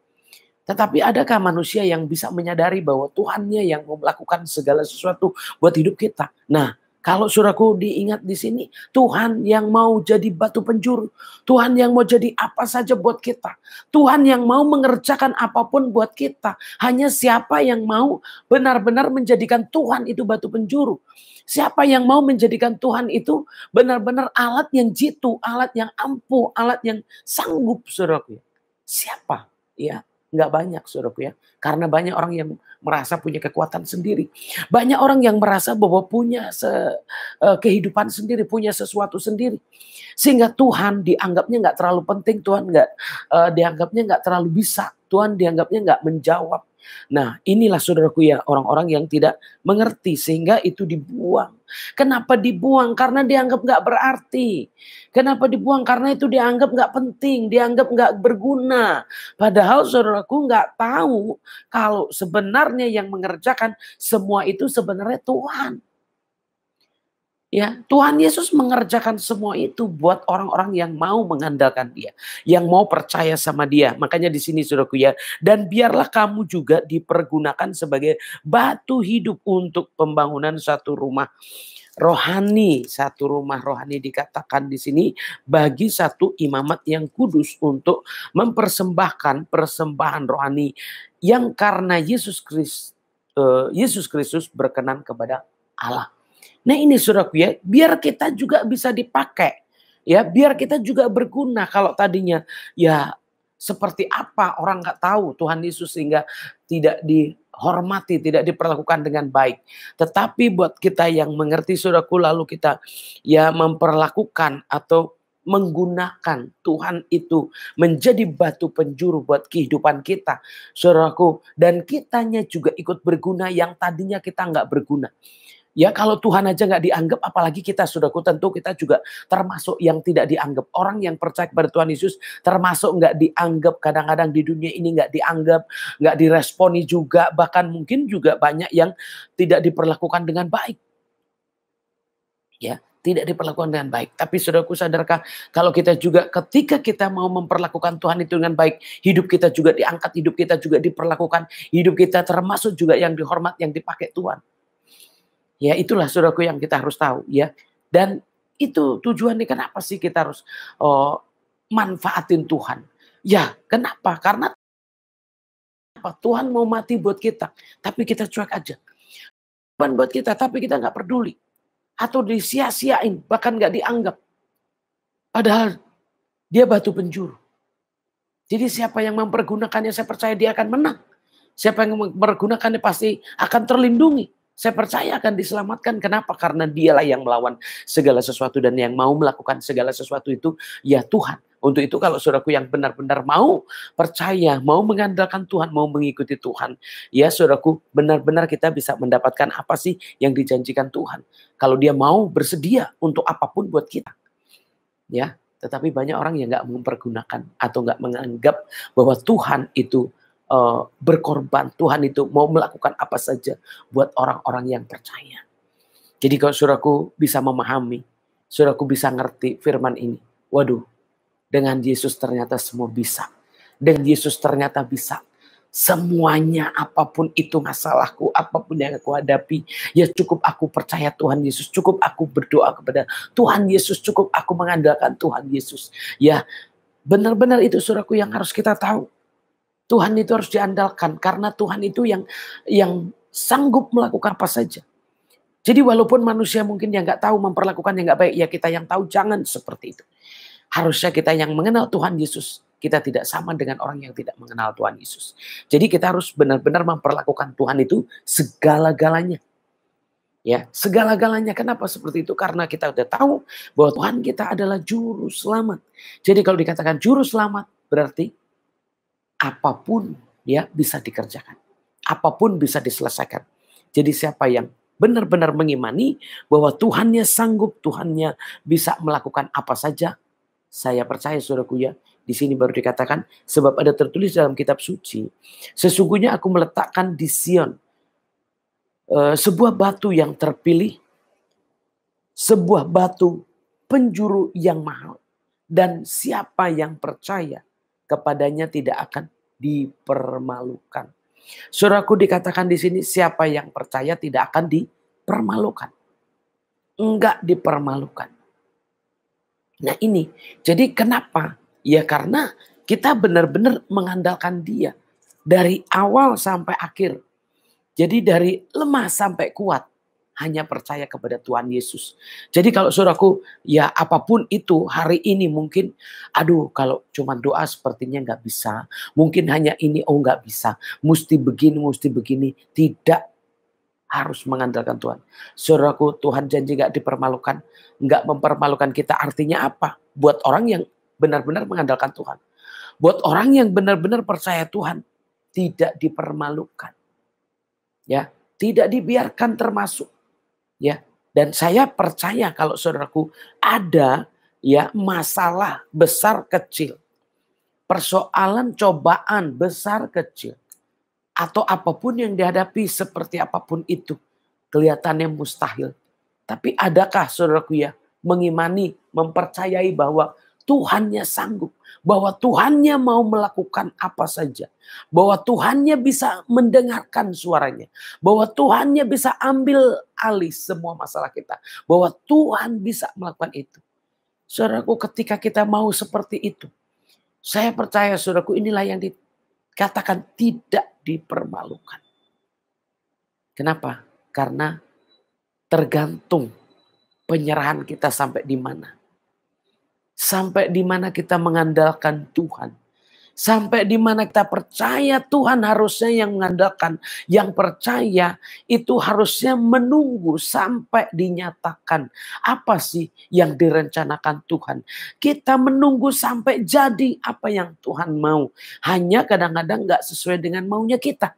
Tetapi adakah manusia yang bisa menyadari bahwa Tuhannya yang mau melakukan segala sesuatu buat hidup kita? Nah, Kalau saudaraku diingat di sini, Tuhan yang mau jadi batu penjuru. Tuhan yang mau jadi apa saja buat kita. Tuhan yang mau mengerjakan apapun buat kita. Hanya siapa yang mau benar-benar menjadikan Tuhan itu batu penjuru. Siapa yang mau menjadikan Tuhan itu benar-benar alat yang jitu, alat yang ampuh, alat yang sanggup, saudaraku. Siapa? Ya, nggak banyak, saudaraku ya. Karena banyak orang yang merasa punya kekuatan sendiri. Banyak orang yang merasa bahwa punya kehidupan sendiri, punya sesuatu sendiri. Sehingga Tuhan dianggapnya nggak terlalu penting, Tuhan dianggapnya nggak terlalu bisa, Tuhan dianggapnya nggak menjawab. Nah, inilah saudaraku ya, orang-orang yang tidak mengerti sehingga itu dibuang. Kenapa dibuang? Karena dianggap nggak berarti. Kenapa dibuang? Karena itu dianggap nggak penting, dianggap nggak berguna. Padahal saudaraku nggak tahu kalau sebenarnya yang mengerjakan semua itu sebenarnya Tuhan. Ya, Tuhan Yesus mengerjakan semua itu buat orang-orang yang mau mengandalkan Dia, yang mau percaya sama Dia. Makanya di sini saudaraku ya, dan biarlah kamu juga dipergunakan sebagai batu hidup untuk pembangunan satu rumah rohani. Satu rumah rohani dikatakan di sini bagi satu imamat yang kudus untuk mempersembahkan persembahan rohani yang karena Yesus Kristus berkenan kepada Allah. Nah ini saudaraku ya, biar kita juga bisa dipakai. Ya, biar kita juga berguna. Kalau tadinya ya seperti apa orang nggak tahu Tuhan Yesus sehingga tidak dihormati, tidak diperlakukan dengan baik. Tetapi buat kita yang mengerti saudaraku, lalu kita ya memperlakukan atau menggunakan Tuhan itu menjadi batu penjuru buat kehidupan kita, saudaraku. Dan kitanya juga ikut berguna yang tadinya kita nggak berguna. Ya kalau Tuhan aja nggak dianggap, apalagi kita, saudaraku, tentu kita juga termasuk yang tidak dianggap. Orang yang percaya kepada Tuhan Yesus termasuk nggak dianggap, kadang-kadang di dunia ini nggak dianggap, nggak diresponi juga, bahkan mungkin juga banyak yang tidak diperlakukan dengan baik. Ya, tidak diperlakukan dengan baik. Tapi saudaraku, sadarkah kalau kita juga ketika kita mau memperlakukan Tuhan itu dengan baik, hidup kita juga diangkat, hidup kita juga diperlakukan, hidup kita termasuk juga yang dihormat, yang dipakai Tuhan. Ya itulah saudaraku yang kita harus tahu ya. Dan itu tujuannya, kenapa sih kita harus manfaatin Tuhan? Ya kenapa? Karena Tuhan mau mati buat kita, tapi kita cuek aja. Tuhan buat kita, tapi kita nggak peduli. Atau disia-siain, bahkan nggak dianggap. Padahal dia batu penjuru. Jadi siapa yang mempergunakannya, saya percaya dia akan menang. Siapa yang mempergunakannya pasti akan terlindungi. Saya percaya akan diselamatkan. Kenapa? Karena dialah yang melawan segala sesuatu dan yang mau melakukan segala sesuatu itu ya Tuhan. Untuk itu kalau saudaraku yang benar-benar mau percaya, mau mengandalkan Tuhan, mau mengikuti Tuhan, ya saudaraku, benar-benar kita bisa mendapatkan apa sih yang dijanjikan Tuhan. Kalau dia mau bersedia untuk apapun buat kita. Ya, tetapi banyak orang yang nggak mempergunakan atau nggak menganggap bahwa Tuhan itu berkorban, Tuhan itu mau melakukan apa saja buat orang-orang yang percaya. Jadi kalau saudaraku bisa memahami, saudaraku bisa ngerti firman ini. Waduh, dengan Yesus ternyata semua bisa. Dengan Yesus ternyata bisa. Semuanya, apapun itu masalahku, apapun yang aku hadapi, ya cukup aku percaya Tuhan Yesus, cukup aku berdoa kepada Tuhan Yesus, cukup aku mengandalkan Tuhan Yesus. Ya, benar-benar itu saudaraku yang harus kita tahu. Tuhan itu harus diandalkan karena Tuhan itu yang sanggup melakukan apa saja. Jadi walaupun manusia mungkin yang nggak tahu memperlakukan yang nggak baik, ya kita yang tahu jangan seperti itu. Harusnya kita yang mengenal Tuhan Yesus, kita tidak sama dengan orang yang tidak mengenal Tuhan Yesus. Jadi kita harus benar-benar memperlakukan Tuhan itu segala-galanya. Ya, segala-galanya. Kenapa seperti itu? Karena kita udah tahu bahwa Tuhan kita adalah juru selamat. Jadi kalau dikatakan juru selamat berarti apapun ya bisa dikerjakan. Apapun bisa diselesaikan. Jadi siapa yang benar-benar mengimani bahwa Tuhannya sanggup, Tuhannya bisa melakukan apa saja, saya percaya saudaraku ya, di sini baru dikatakan, sebab ada tertulis dalam kitab suci, sesungguhnya aku meletakkan di Sion sebuah batu yang terpilih, sebuah batu penjuru yang mahal, dan siapa yang percaya kepadanya tidak akan dipermalukan. Saudaraku, dikatakan di sini siapa yang percaya tidak akan dipermalukan. enggak dipermalukan. Nah ini, jadi kenapa? Ya karena kita benar-benar mengandalkan Dia dari awal sampai akhir. Jadi dari lemah sampai kuat, hanya percaya kepada Tuhan Yesus. Jadi kalau saudaraku, ya apapun itu hari ini mungkin, aduh kalau cuma doa sepertinya nggak bisa. Mungkin hanya ini, oh nggak bisa. Mesti begini. Tidak, harus mengandalkan Tuhan. Saudaraku, Tuhan janji nggak dipermalukan. Nggak mempermalukan kita, artinya apa? Buat orang yang benar-benar mengandalkan Tuhan. Buat orang yang benar-benar percaya Tuhan, tidak dipermalukan. Ya, tidak dibiarkan termasuk. Ya, dan saya percaya kalau saudaraku ada ya masalah besar kecil, persoalan cobaan besar kecil, atau apapun yang dihadapi seperti apapun itu, kelihatannya mustahil. Tapi adakah saudaraku ya mengimani, mempercayai bahwa Tuhannya sanggup, bahwa Tuhannya mau melakukan apa saja, bahwa Tuhannya bisa mendengarkan suaranya, bahwa Tuhannya bisa ambil alih semua masalah kita, bahwa Tuhan bisa melakukan itu. Saudaraku, ketika kita mau seperti itu, saya percaya saudaraku inilah yang dikatakan tidak dipermalukan. Kenapa? Karena tergantung penyerahan kita sampai di mana. Sampai di mana kita mengandalkan Tuhan. Sampai di mana kita percaya Tuhan harusnya yang mengandalkan. Yang percaya itu harusnya menunggu sampai dinyatakan. Apa sih yang direncanakan Tuhan. Kita menunggu sampai jadi apa yang Tuhan mau. Hanya kadang-kadang gak sesuai dengan maunya kita.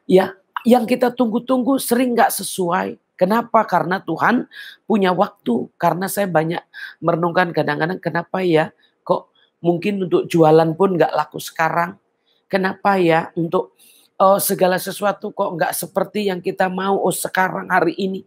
Ya, yang kita tunggu-tunggu sering gak sesuai. Kenapa? Karena Tuhan punya waktu. Karena saya banyak merenungkan kadang-kadang kenapa ya kok mungkin untuk jualan pun gak laku sekarang. Kenapa ya untuk segala sesuatu kok gak seperti yang kita mau sekarang hari ini.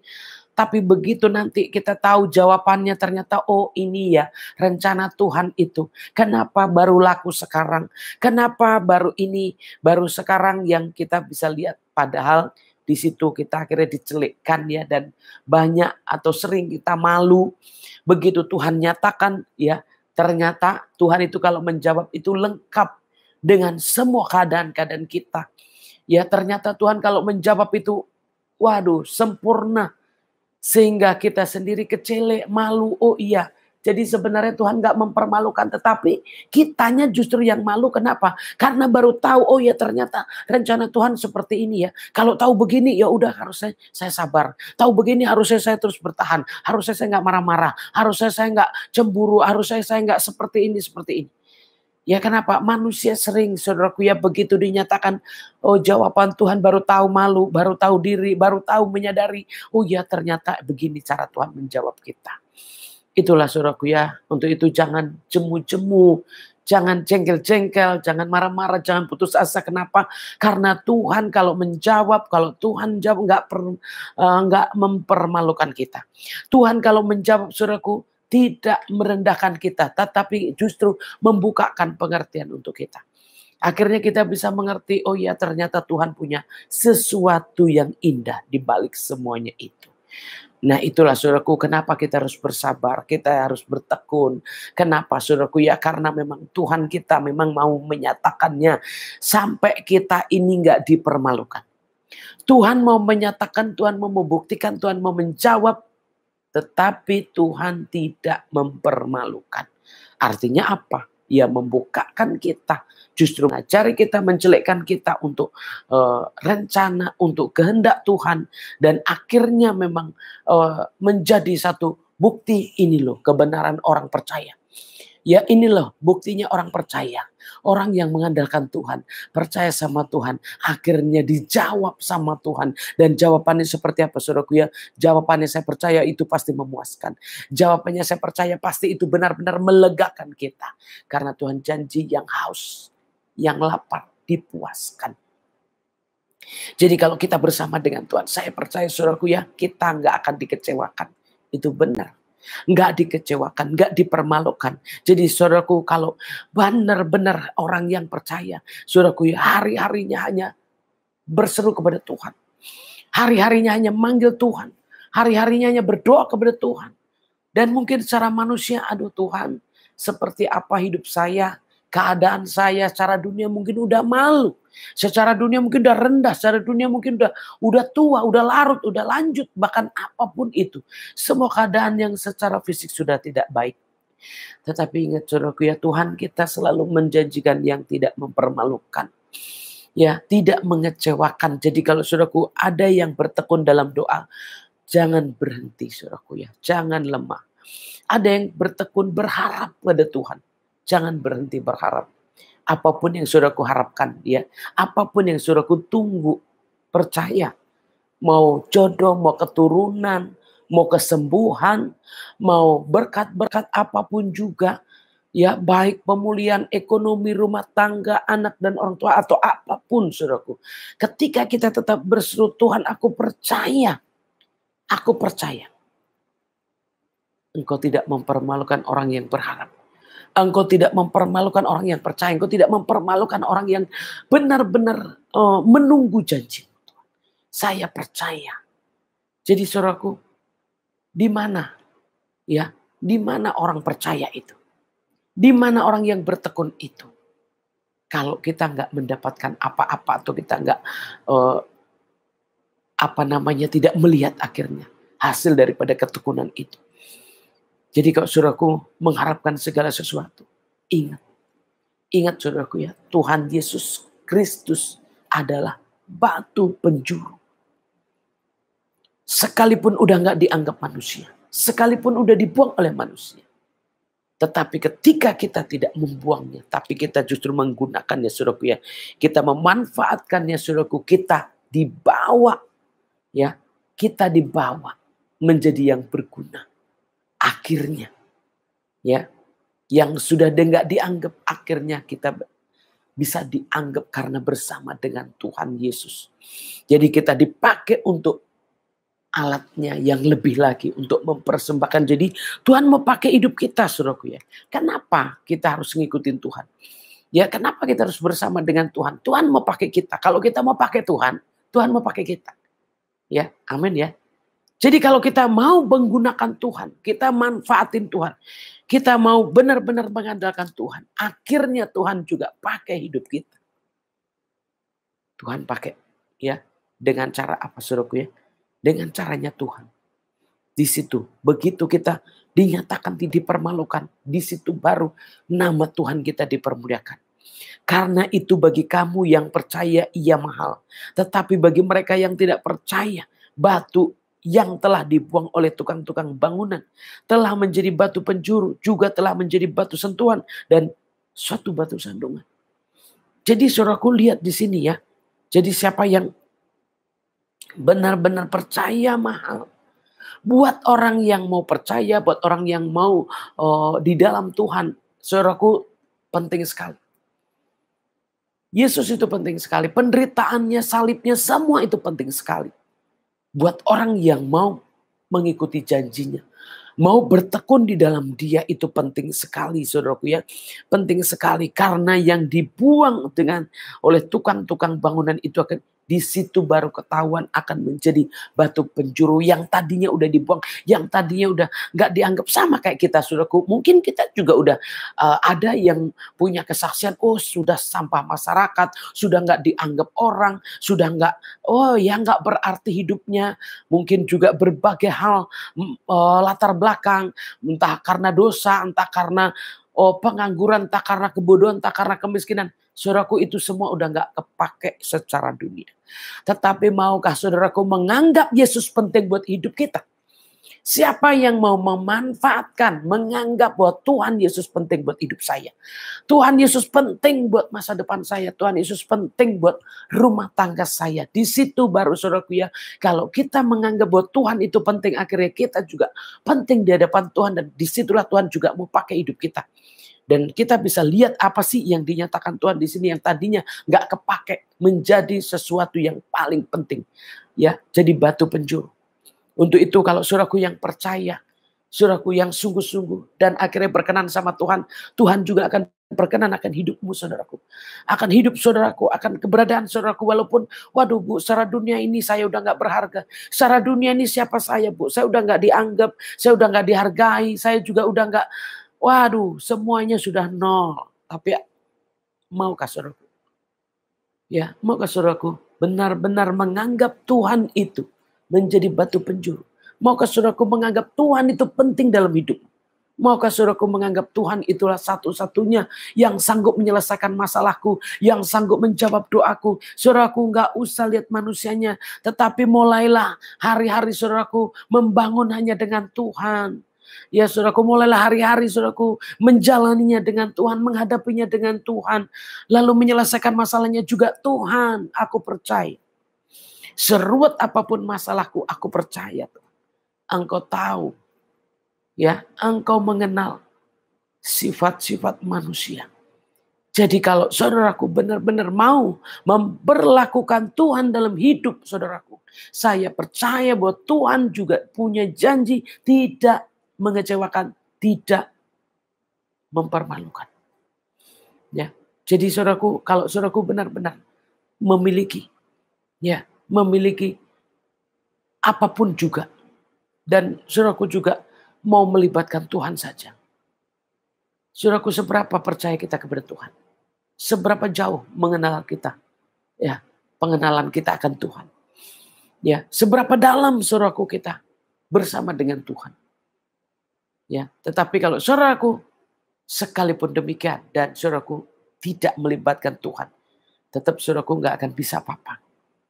Tapi begitu nanti kita tahu jawabannya ternyata oh ini ya rencana Tuhan itu. Kenapa baru laku sekarang? Kenapa baru ini, baru sekarang yang kita bisa lihat padahal di situ kita akhirnya dicelikkan ya dan banyak atau sering kita malu. Begitu Tuhan nyatakan ya ternyata Tuhan itu kalau menjawab itu lengkap dengan semua keadaan-keadaan kita. Ya ternyata Tuhan kalau menjawab itu waduh sempurna. Sehingga kita sendiri kecele, malu, oh iya. Jadi sebenarnya Tuhan gak mempermalukan tetapi kitanya justru yang malu. Kenapa? Karena baru tahu oh ya ternyata rencana Tuhan seperti ini ya. Kalau tahu begini ya udah harusnya saya sabar. Tahu begini harusnya saya terus bertahan. Harusnya saya gak marah-marah. Harusnya saya gak cemburu. Harusnya saya gak seperti ini, seperti ini. Ya kenapa? Manusia sering saudaraku ya begitu dinyatakan oh jawaban Tuhan baru tahu malu, baru tahu diri, baru tahu menyadari. Oh ya ternyata begini cara Tuhan menjawab kita. Itulah saudaraku ya. Untuk itu jangan jemu-jemu, jangan jengkel-jengkel, jangan marah-marah, jangan putus asa. Kenapa? Karena Tuhan kalau menjawab, kalau Tuhan jawab nggak mempermalukan kita. Tuhan kalau menjawab saudaraku tidak merendahkan kita, tetapi justru membukakan pengertian untuk kita. Akhirnya kita bisa mengerti, oh ya ternyata Tuhan punya sesuatu yang indah di balik semuanya itu. Nah itulah saudaraku kenapa kita harus bersabar, kita harus bertekun. Kenapa saudaraku ya karena memang Tuhan kita memang mau menyatakannya sampai kita ini nggak dipermalukan. Tuhan mau menyatakan, Tuhan mau membuktikan, Tuhan mau menjawab. Tetapi Tuhan tidak mempermalukan. Artinya apa? Ya membukakan kita. Justru mengajari kita, menjelekkan kita untuk rencana, untuk kehendak Tuhan. Dan akhirnya memang menjadi satu bukti ini loh kebenaran orang percaya. Ya ini loh buktinya orang percaya. Orang yang mengandalkan Tuhan. Percaya sama Tuhan. Akhirnya dijawab sama Tuhan. Dan jawabannya seperti apa saudaraku ya. Jawabannya saya percaya itu pasti memuaskan. Jawabannya saya percaya pasti itu benar-benar melegakan kita. Karena Tuhan janji yang haus, yang lapar dipuaskan. Jadi kalau kita bersama dengan Tuhan. Saya percaya saudaraku ya. Kita nggak akan dikecewakan. Itu benar. Nggak dikecewakan, nggak dipermalukan. Jadi saudaraku kalau benar-benar orang yang percaya, saudaraku hari-harinya hanya berseru kepada Tuhan. Hari-harinya hanya manggil Tuhan. Hari-harinya hanya berdoa kepada Tuhan. Dan mungkin secara manusia, aduh Tuhan, seperti apa hidup saya, keadaan saya secara dunia mungkin udah malu. Secara dunia mungkin udah rendah, secara dunia mungkin udah tua, udah larut, udah lanjut, bahkan apapun itu. Semua keadaan yang secara fisik sudah tidak baik. Tetapi ingat saudaraku ya, Tuhan kita selalu menjanjikan yang tidak mempermalukan. Ya, tidak mengecewakan. Jadi kalau saudaraku ada yang bertekun dalam doa, jangan berhenti saudaraku ya, jangan lemah. Ada yang bertekun berharap pada Tuhan, jangan berhenti berharap. Apapun yang saudaraku harapkan ya, apapun yang saudaraku tunggu, percaya. Mau jodoh, mau keturunan, mau kesembuhan, mau berkat-berkat apapun juga. Ya, baik pemulihan ekonomi, rumah tangga, anak dan orang tua atau apapun saudaraku. Ketika kita tetap berseru, Tuhan aku percaya. Aku percaya. Engkau tidak mempermalukan orang yang berharap. Engkau tidak mempermalukan orang yang percaya. Engkau tidak mempermalukan orang yang benar-benar menunggu janji. Saya percaya. Jadi saudaraku, di mana ya? Di mana orang percaya itu? Di mana orang yang bertekun itu? Kalau kita nggak mendapatkan apa-apa atau kita nggak tidak melihat akhirnya hasil daripada ketekunan itu. Jadi kalau saudaraku mengharapkan segala sesuatu, ingat saudaraku ya, Tuhan Yesus Kristus adalah batu penjuru. Sekalipun udah nggak dianggap manusia, sekalipun udah dibuang oleh manusia, tetapi ketika kita tidak membuangnya, tapi kita justru menggunakannya saudaraku ya, kita memanfaatkannya saudaraku, kita dibawa ya, kita dibawa menjadi yang berguna. Akhirnya ya, yang sudah nggak dianggap, akhirnya kita bisa dianggap karena bersama dengan Tuhan Yesus. Jadi kita dipakai untuk alatnya yang lebih lagi untuk mempersembahkan. Jadi Tuhan mau pakai hidup kita saudaraku ya. Kenapa kita harus ngikutin Tuhan? Ya kenapa kita harus bersama dengan Tuhan? Tuhan mau pakai kita. Kalau kita mau pakai Tuhan, Tuhan mau pakai kita. Ya, amin ya. Jadi kalau kita mau menggunakan Tuhan, kita manfaatin Tuhan, kita mau benar-benar mengandalkan Tuhan, akhirnya Tuhan juga pakai hidup kita. Tuhan pakai ya, dengan cara apa saudaraku ya? Dengan caranya Tuhan. Di situ begitu kita dinyatakan dipermalukan, di situ baru nama Tuhan kita dipermuliakan. Karena itu bagi kamu yang percaya ia mahal, tetapi bagi mereka yang tidak percaya, batu yang telah dibuang oleh tukang-tukang bangunan telah menjadi batu penjuru, juga telah menjadi batu sentuhan dan suatu batu sandungan. Jadi saudaraku lihat di sini ya. Jadi siapa yang benar-benar percaya mahal. Buat orang yang mau percaya, buat orang yang mau di dalam Tuhan, saudaraku penting sekali. Yesus itu penting sekali. Penderitaannya, salibnya, semua itu penting sekali. Buat orang yang mau mengikuti janjinya, mau bertekun di dalam dia, itu penting sekali saudaraku ya. Penting sekali karena yang dibuang oleh tukang-tukang bangunan itu akan di situ baru ketahuan akan menjadi batu penjuru yang tadinya udah dibuang, yang tadinya udah nggak dianggap. Sama kayak kita saudaraku. Mungkin kita juga udah ada yang punya kesaksian, oh sudah sampah masyarakat, sudah nggak dianggap orang, sudah nggak berarti hidupnya. Mungkin juga berbagai hal latar belakang, entah karena dosa, entah karena pengangguran, entah karena kebodohan, entah karena kemiskinan. Saudaraku itu semua udah gak kepake secara dunia. Tetapi maukah saudaraku menganggap Yesus penting buat hidup kita? Siapa yang mau memanfaatkan, menganggap bahwa Tuhan Yesus penting buat hidup saya. Tuhan Yesus penting buat masa depan saya. Tuhan Yesus penting buat rumah tangga saya. Di situ baru saudaraku ya, kalau kita menganggap bahwa Tuhan itu penting, akhirnya kita juga penting di hadapan Tuhan. Dan disitulah Tuhan juga mau pakai hidup kita. Dan kita bisa lihat apa sih yang dinyatakan Tuhan di sini yang tadinya nggak kepake menjadi sesuatu yang paling penting. Ya, jadi batu penjuru. Untuk itu kalau saudaraku yang percaya, saudaraku yang sungguh-sungguh dan akhirnya berkenan sama Tuhan, Tuhan juga akan berkenan akan hidupmu saudaraku. Akan hidup saudaraku, akan keberadaan saudaraku. Walaupun, waduh Bu, secara dunia ini saya udah gak berharga. Secara dunia ini siapa saya Bu? Saya udah gak dianggap, saya udah gak dihargai, saya juga udah gak, waduh semuanya sudah nol. Tapi maukah saudaraku? Ya, maukah saudaraku benar-benar menganggap Tuhan itu menjadi batu penjuru? Maukah saudaraku menganggap Tuhan itu penting dalam hidup? Maukah saudaraku menganggap Tuhan itulah satu-satunya yang sanggup menyelesaikan masalahku, yang sanggup menjawab doaku? Saudaraku nggak usah lihat manusianya, tetapi mulailah hari-hari saudaraku membangun hanya dengan Tuhan. Ya saudaraku, mulailah hari-hari saudaraku menjalaninya dengan Tuhan, menghadapinya dengan Tuhan, lalu menyelesaikan masalahnya juga Tuhan. Aku percaya, seruat apapun masalahku, aku percaya Tuhan, Engkau tahu. Ya, Engkau mengenal sifat-sifat manusia. Jadi kalau saudaraku benar-benar mau memperlakukan Tuhan dalam hidup saudaraku, saya percaya bahwa Tuhan juga punya janji tidak mengecewakan, tidak mempermalukan. Ya, jadi saudaraku, kalau saudaraku benar-benar memiliki apapun juga, dan saudaraku juga mau melibatkan Tuhan saja. Saudaraku, seberapa percaya kita kepada Tuhan? Seberapa jauh mengenal kita? Ya, pengenalan kita akan Tuhan. Ya, seberapa dalam saudaraku kita bersama dengan Tuhan? Ya, tetapi kalau saudaraku sekalipun demikian dan saudaraku tidak melibatkan Tuhan, tetap saudaraku nggak akan bisa apa-apa.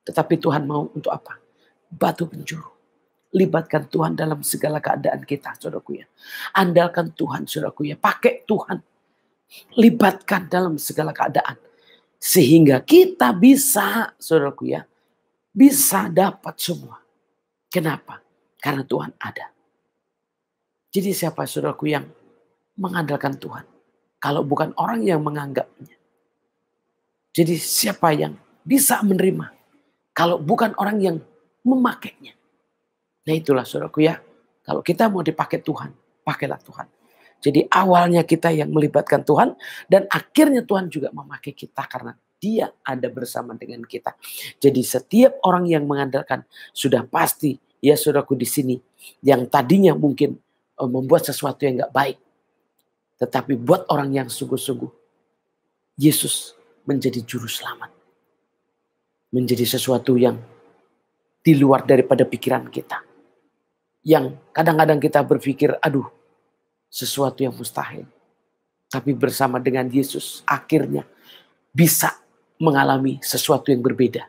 Tetapi Tuhan mau untuk apa? Batu penjuru. Libatkan Tuhan dalam segala keadaan kita, saudaraku ya. Andalkan Tuhan, saudaraku ya. Pakai Tuhan. Libatkan dalam segala keadaan. Sehingga kita bisa, saudaraku ya, bisa dapat semua. Kenapa? Karena Tuhan ada. Jadi siapa saudaraku yang mengandalkan Tuhan? Kalau bukan orang yang menganggapnya. Jadi siapa yang bisa menerima? Kalau bukan orang yang memakainya. Nah itulah saudaraku ya, kalau kita mau dipakai Tuhan, pakailah Tuhan. Jadi awalnya kita yang melibatkan Tuhan, dan akhirnya Tuhan juga memakai kita karena Dia ada bersama dengan kita. Jadi setiap orang yang mengandalkan, sudah pasti ya saudaraku di sini, yang tadinya mungkin membuat sesuatu yang gak baik, tetapi buat orang yang sungguh-sungguh, Yesus menjadi juru selamat. Menjadi sesuatu yang di luar daripada pikiran kita. Yang kadang-kadang kita berpikir, aduh, sesuatu yang mustahil. Tapi bersama dengan Yesus, akhirnya bisa mengalami sesuatu yang berbeda.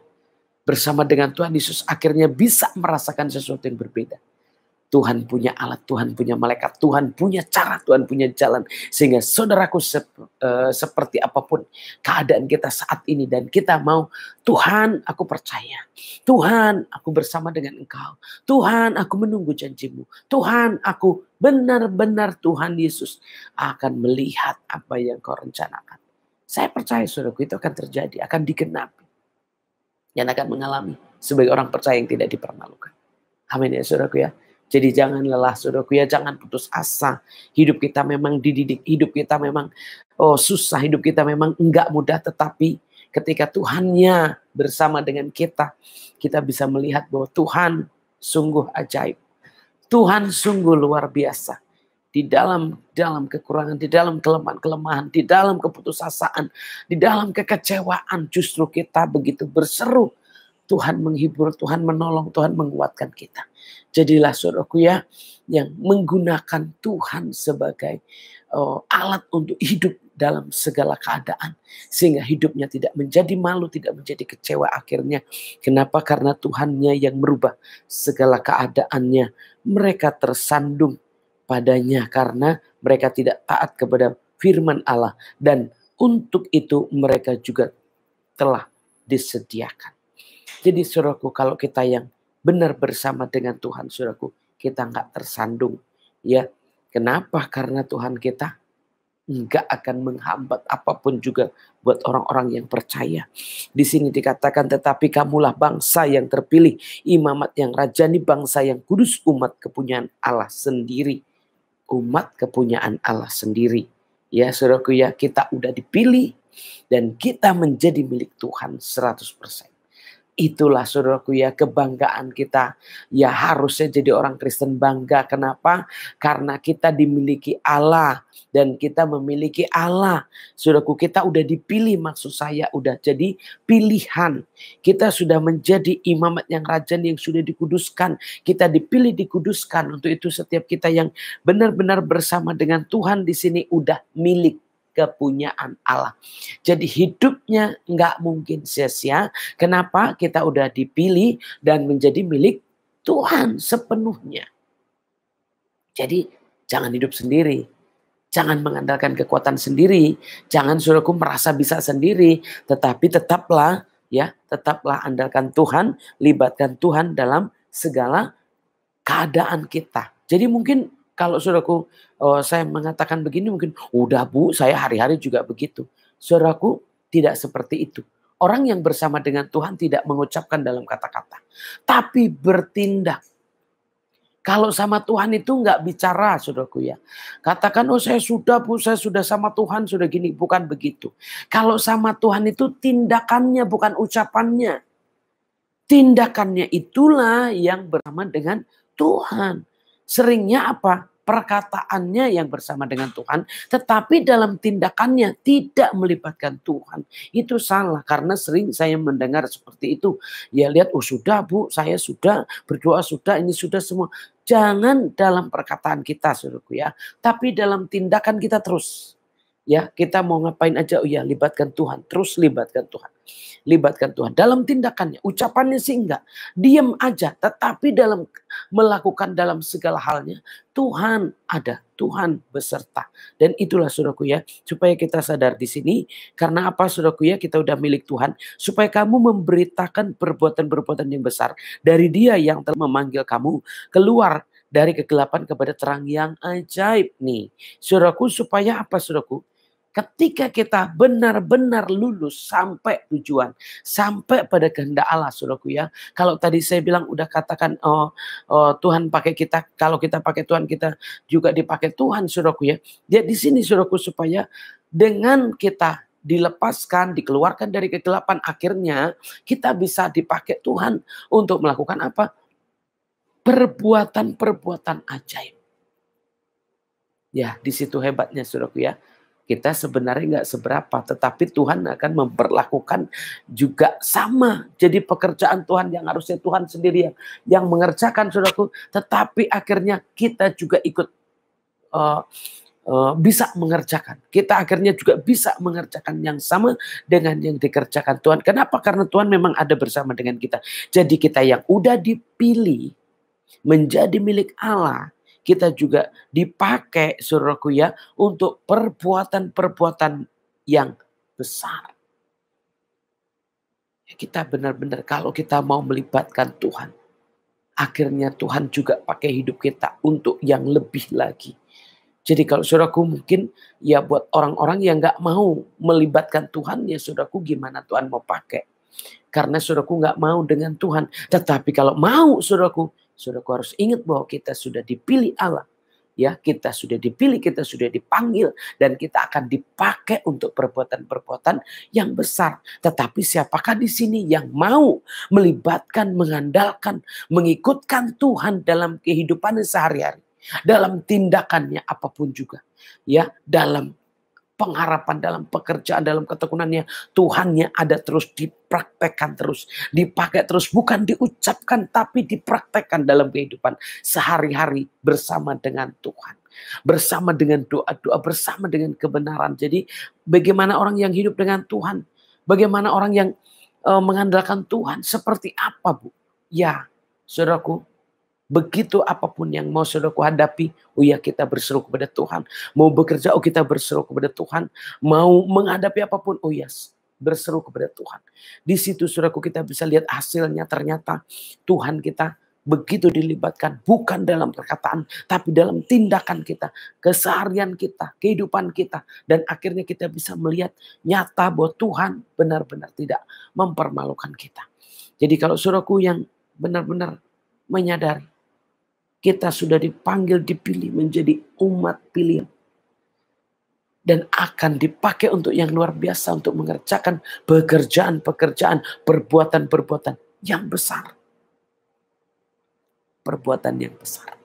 Bersama dengan Tuhan Yesus, akhirnya bisa merasakan sesuatu yang berbeda. Tuhan punya alat, Tuhan punya malaikat, Tuhan punya cara, Tuhan punya jalan. Sehingga saudaraku seperti apapun keadaan kita saat ini. Dan kita mau, Tuhan aku percaya. Tuhan aku bersama dengan Engkau. Tuhan aku menunggu janjimu. Tuhan aku benar-benar Tuhan Yesus akan melihat apa yang kau rencanakan. Saya percaya saudaraku itu akan terjadi, akan digenapi. Dan akan mengalami sebagai orang percaya yang tidak dipermalukan. Amin ya saudaraku ya. Jadi jangan lelah saudaraku ya, jangan putus asa. Hidup kita memang dididik, hidup kita memang susah, hidup kita memang enggak mudah. Tetapi ketika Tuhannya bersama dengan kita, kita bisa melihat bahwa Tuhan sungguh ajaib. Tuhan sungguh luar biasa. Di dalam kekurangan, di dalam kelemahan, di dalam keputusasaan, di dalam kekecewaan, justru kita begitu berseru. Tuhan menghibur, Tuhan menolong, Tuhan menguatkan kita. Jadilah saudaraku ya, yang menggunakan Tuhan sebagai alat untuk hidup dalam segala keadaan. Sehingga hidupnya tidak menjadi malu, tidak menjadi kecewa akhirnya. Kenapa? Karena Tuhannya yang merubah segala keadaannya. Mereka tersandung padanya karena mereka tidak taat kepada firman Allah. Dan untuk itu mereka juga telah disediakan. Jadi saudaraku, kalau kita yang benar bersama dengan Tuhan, saudaraku, kita nggak tersandung. Ya, kenapa? Karena Tuhan kita nggak akan menghambat apapun juga buat orang-orang yang percaya. Di sini dikatakan, tetapi kamulah bangsa yang terpilih, imamat yang rajani, bangsa yang kudus, umat kepunyaan Allah sendiri. Umat kepunyaan Allah sendiri. Ya saudaraku ya, kita udah dipilih dan kita menjadi milik Tuhan 100%. Itulah saudaraku ya kebanggaan kita. Ya harusnya jadi orang Kristen bangga. Kenapa? Karena kita dimiliki Allah dan kita memiliki Allah. Saudaraku, kita udah dipilih, maksud saya udah jadi pilihan. Kita sudah menjadi imamat yang rajan yang sudah dikuduskan. Kita dipilih dikuduskan. Untuk itu setiap kita yang benar-benar bersama dengan Tuhan di sini udah milik kepunyaan Allah. Jadi hidupnya nggak mungkin sia-sia. Kenapa? Kita udah dipilih dan menjadi milik Tuhan sepenuhnya. Jadi jangan hidup sendiri. Jangan mengandalkan kekuatan sendiri. Jangan saudaraku merasa bisa sendiri. Tetapi tetaplah andalkan Tuhan. Libatkan Tuhan dalam segala keadaan kita. Jadi mungkin kalau saudaraku saya mengatakan begini, mungkin udah Bu, saya hari-hari juga begitu. Saudaraku, tidak seperti itu. Orang yang bersama dengan Tuhan tidak mengucapkan dalam kata-kata, tapi bertindak. Kalau sama Tuhan itu nggak bicara, saudaraku ya. Katakan, oh saya sudah Bu, saya sudah sama Tuhan, sudah gini. Bukan begitu. Kalau sama Tuhan itu tindakannya, bukan ucapannya. Tindakannya itulah yang bersama dengan Tuhan. Seringnya apa? Perkataannya yang bersama dengan Tuhan, tetapi dalam tindakannya tidak melibatkan Tuhan. Itu salah, karena sering saya mendengar seperti itu. Ya lihat, oh sudah Bu, saya sudah berdoa, sudah ini sudah semua. Jangan dalam perkataan kita, saudaraku ya, tapi dalam tindakan kita terus. Ya, kita mau ngapain aja, oh ya libatkan Tuhan, terus libatkan Tuhan. Libatkan Tuhan dalam tindakannya, ucapannya sih enggak, diam aja, tetapi dalam melakukan dalam segala halnya Tuhan ada, Tuhan beserta. Dan itulah saudaraku ya, supaya kita sadar di sini. Karena apa saudaraku ya, kita udah milik Tuhan, supaya kamu memberitakan perbuatan-perbuatan yang besar dari Dia yang telah memanggil kamu keluar dari kegelapan kepada terang yang ajaib nih. Saudaraku, supaya apa saudaraku? Ketika kita benar-benar lulus sampai tujuan, sampai pada kehendak Allah, saudaraku ya. Kalau tadi saya bilang udah katakan, Tuhan pakai kita, kalau kita pakai Tuhan kita juga dipakai Tuhan, saudaraku ya. Dia di sini saudaraku, supaya dengan kita dilepaskan, dikeluarkan dari kegelapan, akhirnya kita bisa dipakai Tuhan untuk melakukan apa? Perbuatan-perbuatan ajaib. Ya, di situ hebatnya saudaraku ya. Kita sebenarnya nggak seberapa, tetapi Tuhan akan memperlakukan juga sama. Jadi pekerjaan Tuhan yang harusnya Tuhan sendiri yang mengerjakan, saudaraku, tetapi akhirnya kita juga ikut bisa mengerjakan. Kita akhirnya juga bisa mengerjakan yang sama dengan yang dikerjakan Tuhan. Kenapa? Karena Tuhan memang ada bersama dengan kita. Jadi kita yang udah dipilih menjadi milik Allah, kita juga dipakai, saudaraku ya, untuk perbuatan-perbuatan yang besar. Kita benar-benar kalau kita mau melibatkan Tuhan, akhirnya Tuhan juga pakai hidup kita untuk yang lebih lagi. Jadi kalau saudaraku mungkin ya buat orang-orang yang gak mau melibatkan Tuhan, ya saudaraku gimana Tuhan mau pakai? Karena saudaraku gak mau dengan Tuhan. Tetapi kalau mau saudaraku harus ingat bahwa kita sudah dipilih Allah. Ya, kita sudah dipilih, kita sudah dipanggil, dan kita akan dipakai untuk perbuatan-perbuatan yang besar. Tetapi siapakah di sini yang mau melibatkan, mengandalkan, mengikutkan Tuhan dalam kehidupannya sehari-hari, dalam tindakannya apapun juga, ya, dalam pengharapan, dalam pekerjaan, dalam ketekunannya, Tuhannya ada terus, dipraktekkan terus, dipakai terus, bukan diucapkan tapi dipraktekkan dalam kehidupan sehari-hari bersama dengan Tuhan, bersama dengan doa-doa, bersama dengan kebenaran. Jadi bagaimana orang yang hidup dengan Tuhan, bagaimana orang yang mengandalkan Tuhan, seperti apa Bu? Ya saudaraku, begitu apapun yang mau saudaraku hadapi, oh ya kita berseru kepada Tuhan. Mau bekerja, oh kita berseru kepada Tuhan. Mau menghadapi apapun, oh yes, berseru kepada Tuhan. Di situ saudaraku kita bisa lihat hasilnya, ternyata Tuhan kita begitu dilibatkan, bukan dalam perkataan, tapi dalam tindakan kita, keseharian kita, kehidupan kita. Dan akhirnya kita bisa melihat nyata bahwa Tuhan benar-benar tidak mempermalukan kita. Jadi kalau saudaraku yang benar-benar menyadari, kita sudah dipanggil, dipilih menjadi umat pilihan. dan akan dipakai untuk yang luar biasa untuk mengerjakan pekerjaan-pekerjaan, perbuatan-perbuatan yang besar. Perbuatan yang besar.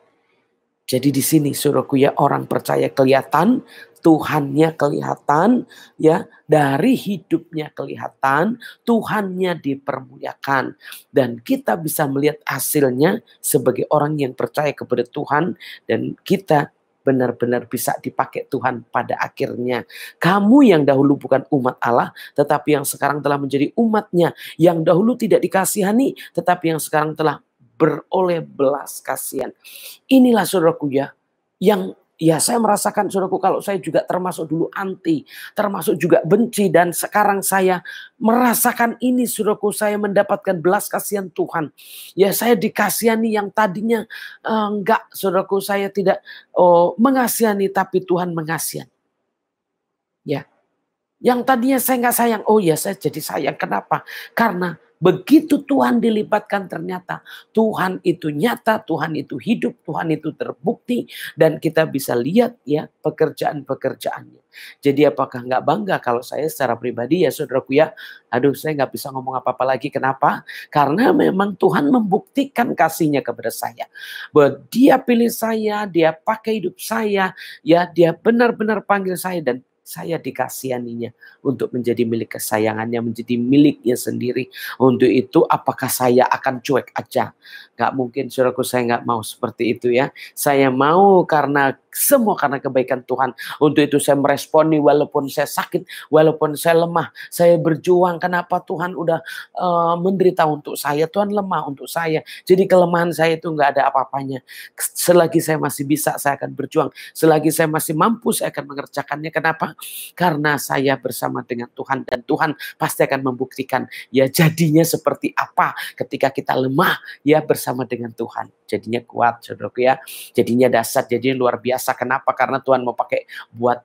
Jadi di sini saudaraku ya, orang percaya kelihatan, Tuhannya kelihatan, ya, dari hidupnya kelihatan, Tuhannya dipermuliakan, dan kita bisa melihat hasilnya sebagai orang yang percaya kepada Tuhan, dan kita benar-benar bisa dipakai Tuhan pada akhirnya. Kamu yang dahulu bukan umat Allah, tetapi yang sekarang telah menjadi umatnya, yang dahulu tidak dikasihani, tetapi yang sekarang telah beroleh belas kasihan. Inilah saudaraku ya, yang ya saya merasakan saudaraku, kalau saya juga termasuk dulu anti, termasuk juga benci, dan sekarang saya merasakan ini saudaraku, saya mendapatkan belas kasihan Tuhan. Ya, saya dikasihani yang tadinya enggak saudaraku, saya tidak mengasihani, tapi Tuhan mengasihani. Ya, yang tadinya saya nggak sayang, oh ya saya jadi sayang. Kenapa? Karena begitu Tuhan dilibatkan, ternyata Tuhan itu nyata, Tuhan itu hidup, Tuhan itu terbukti, dan kita bisa lihat ya pekerjaan-pekerjaannya. Jadi apakah nggak bangga? Kalau saya secara pribadi ya saudaraku ya, aduh saya nggak bisa ngomong apa-apa lagi. Kenapa? Karena memang Tuhan membuktikan kasihnya kepada saya. Bahwa dia pilih saya, dia pakai hidup saya, ya dia benar-benar panggil saya, dan saya dikasihaninya untuk menjadi milik kesayangannya, menjadi miliknya sendiri. Untuk itu apakah saya akan cuek aja? Gak mungkin saudaraku, saya gak mau seperti itu ya. Saya mau karena semua karena kebaikan Tuhan. Untuk itu saya meresponi walaupun saya sakit, walaupun saya lemah. Saya berjuang. Kenapa Tuhan udah menderita untuk saya? Tuhan lemah untuk saya. Jadi kelemahan saya itu gak ada apa-apanya. Selagi saya masih bisa, saya akan berjuang. Selagi saya masih mampu, saya akan mengerjakannya. Kenapa? Karena saya bersama dengan Tuhan, dan Tuhan pasti akan membuktikan ya jadinya seperti apa ketika kita lemah ya bersama dengan Tuhan. Jadinya kuat saudaraku ya, jadinya dahsyat, jadinya luar biasa. Kenapa? Karena Tuhan mau pakai buat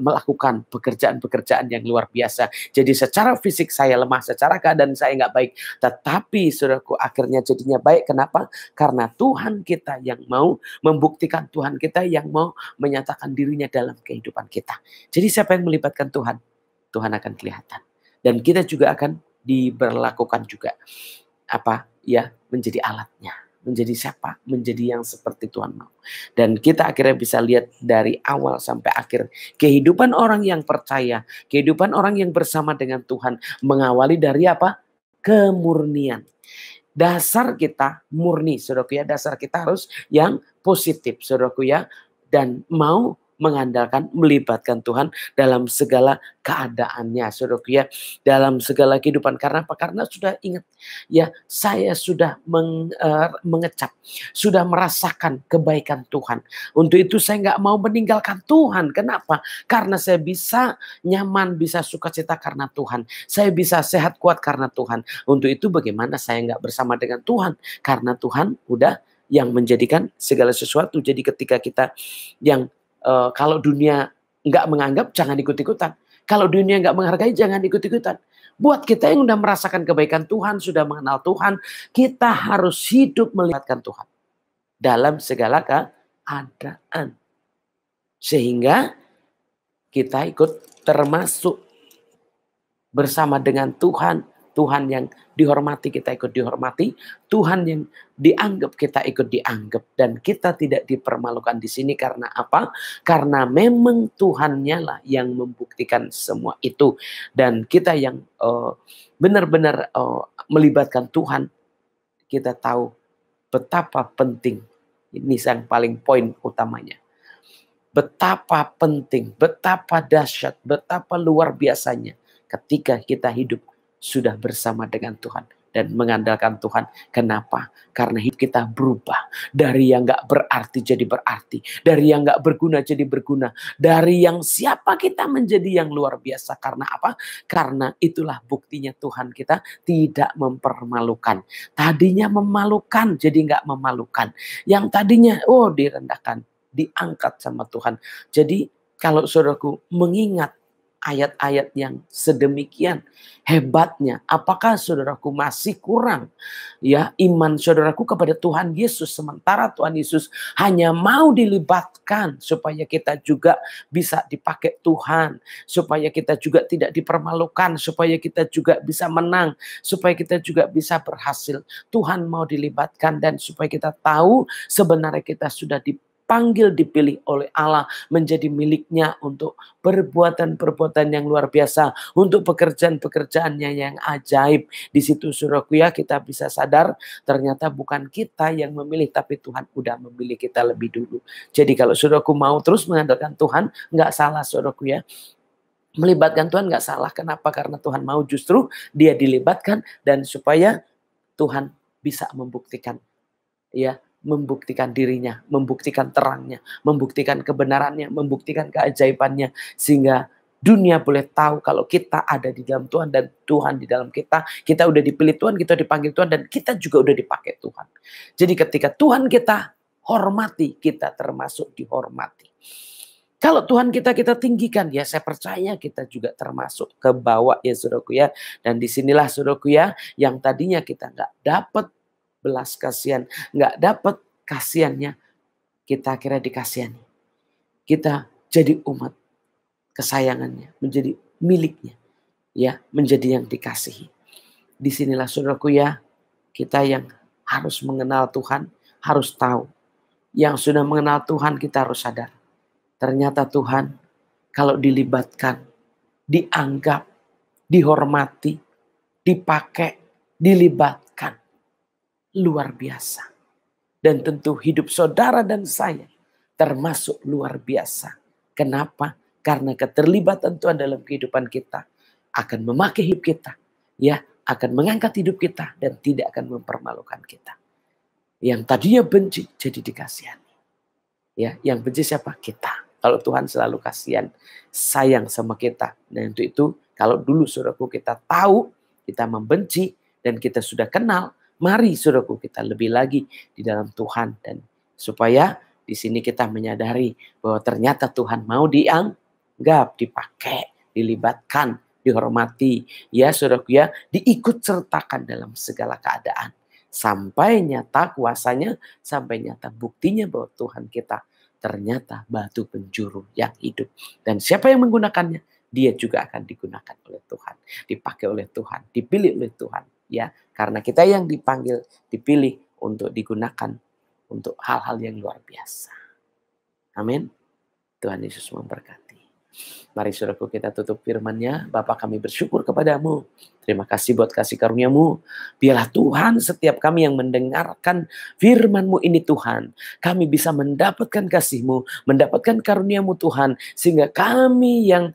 melakukan pekerjaan-pekerjaan yang luar biasa. Jadi secara fisik saya lemah, secara keadaan saya nggak baik, tetapi saudaraku akhirnya jadinya baik. Kenapa? Karena Tuhan kita yang mau membuktikan, Tuhan kita yang mau menyatakan dirinya dalam kehidupan kita. Jadi siapa yang melibatkan Tuhan? Tuhan akan kelihatan. Dan kita juga akan diberlakukan juga. Apa? Ya, menjadi alatnya. Menjadi siapa? Menjadi yang seperti Tuhan mau. Dan kita akhirnya bisa lihat dari awal sampai akhir. Kehidupan orang yang percaya. Kehidupan orang yang bersama dengan Tuhan. Mengawali dari apa? Kemurnian. Dasar kita murni, saudaraku ya. Dasar kita harus yang positif, saudaraku ya. Dan mau mengandalkan, melibatkan Tuhan dalam segala keadaannya, saudaraku ya, dalam segala kehidupan. Karena apa? Karena sudah ingat ya, saya sudah mengecap, sudah merasakan kebaikan Tuhan. Untuk itu saya nggak mau meninggalkan Tuhan. Kenapa? Karena saya bisa nyaman, bisa sukacita karena Tuhan. Saya bisa sehat kuat karena Tuhan. Untuk itu bagaimana saya nggak bersama dengan Tuhan? Karena Tuhan udah yang menjadikan segala sesuatu. Jadi ketika kita yang kalau dunia nggak menganggap, jangan ikut-ikutan. Kalau dunia nggak menghargai, jangan ikut-ikutan. Buat kita yang udah merasakan kebaikan Tuhan, sudah mengenal Tuhan, kita harus hidup melibatkan Tuhan dalam segala keadaan. Sehingga kita ikut termasuk bersama dengan Tuhan. Tuhan yang dihormati, kita ikut dihormati. Tuhan yang dianggap, kita ikut dianggap. Dan kita tidak dipermalukan di sini karena apa? Karena memang Tuhannya lah yang membuktikan semua itu. Dan kita yang benar-benar melibatkan Tuhan, kita tahu betapa penting. Ini yang paling poin utamanya. Betapa penting, betapa dahsyat, betapa luar biasanya ketika kita hidup sudah bersama dengan Tuhan dan mengandalkan Tuhan. Kenapa? Karena hidup kita berubah. Dari yang gak berarti jadi berarti. Dari yang gak berguna jadi berguna. Dari yang siapa kita menjadi yang luar biasa. Karena apa? Karena itulah buktinya Tuhan kita tidak mempermalukan. Tadinya memalukan jadi gak memalukan. Yang tadinya direndahkan, diangkat sama Tuhan. Jadi kalau saudaraku mengingat ayat-ayat yang sedemikian hebatnya. Apakah saudaraku masih kurang ya iman saudaraku kepada Tuhan Yesus, sementara Tuhan Yesus hanya mau dilibatkan supaya kita juga bisa dipakai Tuhan, supaya kita juga tidak dipermalukan, supaya kita juga bisa menang, supaya kita juga bisa berhasil. Tuhan mau dilibatkan dan supaya kita tahu sebenarnya kita sudah dipanggil, dipilih oleh Allah menjadi miliknya untuk perbuatan-perbuatan yang luar biasa, untuk pekerjaan-pekerjaannya yang ajaib. Di situ saudaraku ya, kita bisa sadar ternyata bukan kita yang memilih, tapi Tuhan udah memilih kita lebih dulu. Jadi kalau saudaraku mau terus mengandalkan Tuhan, nggak salah saudaraku ya. Melibatkan Tuhan nggak salah. Kenapa? Karena Tuhan mau justru dia dilibatkan dan supaya Tuhan bisa membuktikan ya, membuktikan dirinya, membuktikan terangnya, membuktikan kebenarannya, membuktikan keajaibannya, sehingga dunia boleh tahu kalau kita ada di dalam Tuhan dan Tuhan di dalam kita. Kita udah dipilih Tuhan, kita dipanggil Tuhan, dan kita juga udah dipakai Tuhan. Jadi ketika Tuhan kita hormati, kita termasuk dihormati. Kalau Tuhan kita tinggikan, ya saya percaya kita juga termasuk ke bawah ya saudaraku ya. Dan disinilah saudaraku ya, yang tadinya kita nggak dapat belas kasihan, nggak dapat kasihannya, kita akhirnya dikasihani. Kita jadi umat kesayangannya, menjadi miliknya, ya, menjadi yang dikasihi. Disinilah saudaraku ya, kita yang harus mengenal Tuhan, harus tahu. Yang sudah mengenal Tuhan, kita harus sadar. Ternyata Tuhan kalau dilibatkan, dianggap, dihormati, dipakai, dilibatkan, luar biasa. Dan tentu hidup saudara dan saya termasuk luar biasa. Kenapa? Karena keterlibatan Tuhan dalam kehidupan kita akan memakai hidup kita, ya, akan mengangkat hidup kita dan tidak akan mempermalukan kita. Yang tadinya benci jadi dikasihani. Ya, yang benci siapa? Kita. Kalau Tuhan selalu kasihan, sayang sama kita. Nah untuk itu, kalau dulu saudaraku kita tahu, kita membenci, dan kita sudah kenal, mari saudaraku kita lebih lagi di dalam Tuhan. Dan supaya di sini kita menyadari bahwa ternyata Tuhan mau dianggap, dipakai, dilibatkan, dihormati. Ya saudaraku ya, diikut sertakan dalam segala keadaan. Sampai nyata kuasanya, sampai nyata buktinya bahwa Tuhan kita ternyata batu penjuru yang hidup. Dan siapa yang menggunakannya, dia juga akan digunakan oleh Tuhan. Dipakai oleh Tuhan, dipilih oleh Tuhan. Ya, karena kita yang dipanggil, dipilih untuk digunakan untuk hal-hal yang luar biasa. Amin. Tuhan Yesus memberkati. Mari saudaraku kita tutup firman-Nya. Bapa kami bersyukur kepadamu. Terima kasih buat kasih karunia-Mu. Biarlah Tuhan setiap kami yang mendengarkan firman-Mu ini Tuhan, kami bisa mendapatkan kasih-Mu, mendapatkan karunia-Mu Tuhan, sehingga kami yang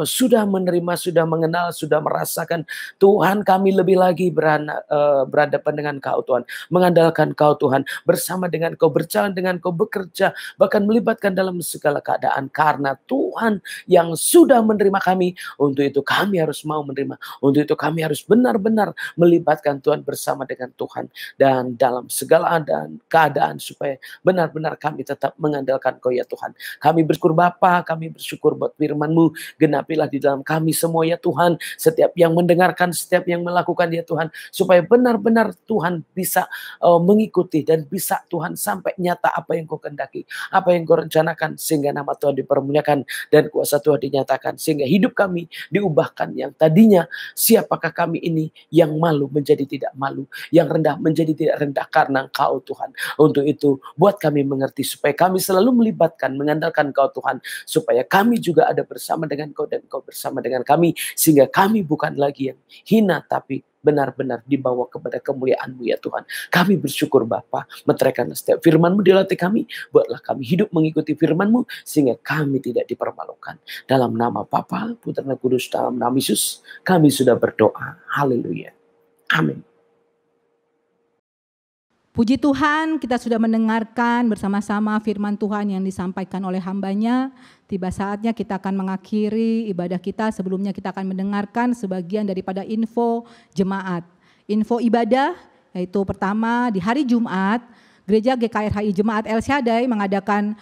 sudah menerima, sudah mengenal, sudah merasakan Tuhan, kami lebih lagi berhadapan dengan Kau Tuhan, mengandalkan Kau Tuhan, bersama dengan Kau, berjalan dengan Kau, bekerja, bahkan melibatkan dalam segala keadaan, karena Tuhan yang sudah menerima kami. Untuk itu kami harus mau menerima, untuk itu kami harus benar-benar melibatkan Tuhan bersama dengan Tuhan dan dalam segala keadaan supaya benar-benar kami tetap mengandalkan Kau ya Tuhan. Kami bersyukur Bapa, kami bersyukur buat firman-Mu. Genapilah di dalam kami semua ya Tuhan, setiap yang mendengarkan, setiap yang melakukan ya Tuhan, supaya benar-benar Tuhan bisa mengikuti dan bisa Tuhan sampai nyata apa yang Kau kehendaki, apa yang Kau rencanakan, sehingga nama Tuhan dipermuliakan dan kuasa Tuhan dinyatakan, sehingga hidup kami diubahkan. Yang tadinya siapakah kami ini, yang malu menjadi tidak malu, yang rendah menjadi tidak rendah karena Engkau Tuhan. Untuk itu buat kami mengerti supaya kami selalu melibatkan, mengandalkan Kau Tuhan, supaya kami juga ada bersama dengan Kau dan Kau bersama dengan kami, sehingga kami bukan lagi yang hina tapi benar-benar dibawa kepada kemuliaan-Mu ya Tuhan. Kami bersyukur Bapa, meteraikan setiap firman-Mu di hati kami, buatlah kami hidup mengikuti firman-Mu sehingga kami tidak dipermalukan. Dalam nama Bapa, Putra dan Kudus, dalam nama Yesus, kami sudah berdoa. Haleluya. Amin. Puji Tuhan, kita sudah mendengarkan bersama-sama firman Tuhan yang disampaikan oleh hamba-Nya. Tiba saatnya kita akan mengakhiri ibadah kita. Sebelumnya kita akan mendengarkan sebagian daripada info jemaat. Info ibadah, yaitu pertama di hari Jumat, Gereja GKRHI Jemaat El Shaddai mengadakan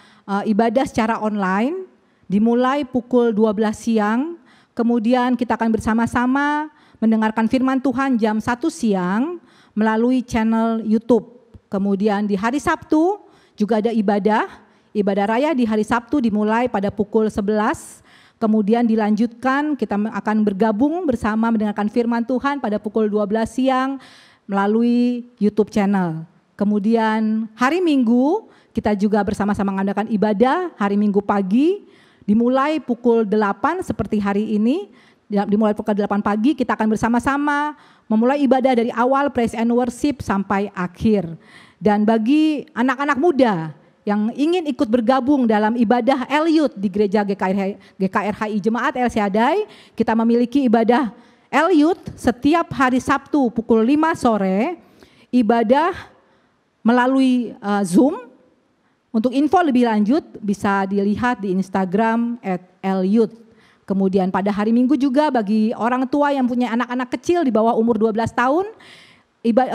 ibadah secara online. Dimulai pukul 12 siang Kemudian kita akan bersama-sama mendengarkan firman Tuhan jam 1 siang melalui channel YouTube. Kemudian di hari Sabtu juga ada ibadah raya di hari Sabtu dimulai pada pukul 11. Kemudian dilanjutkan kita akan bergabung bersama mendengarkan firman Tuhan pada pukul 12 siang melalui YouTube channel. Kemudian hari Minggu kita juga bersama-sama mengadakan ibadah hari Minggu pagi dimulai pukul 8 seperti hari ini. Dimulai pukul 8 pagi kita akan bersama-sama memulai ibadah dari awal praise and worship sampai akhir. Dan bagi anak-anak muda yang ingin ikut bergabung dalam ibadah L-Youth di gereja GKRHI Jemaat El Shaddai, kita memiliki ibadah L-Youth setiap hari Sabtu pukul 5 sore, ibadah melalui Zoom. Untuk info lebih lanjut bisa dilihat di Instagram @L-Youth. Kemudian pada hari Minggu juga bagi orang tua yang punya anak-anak kecil di bawah umur 12 tahun,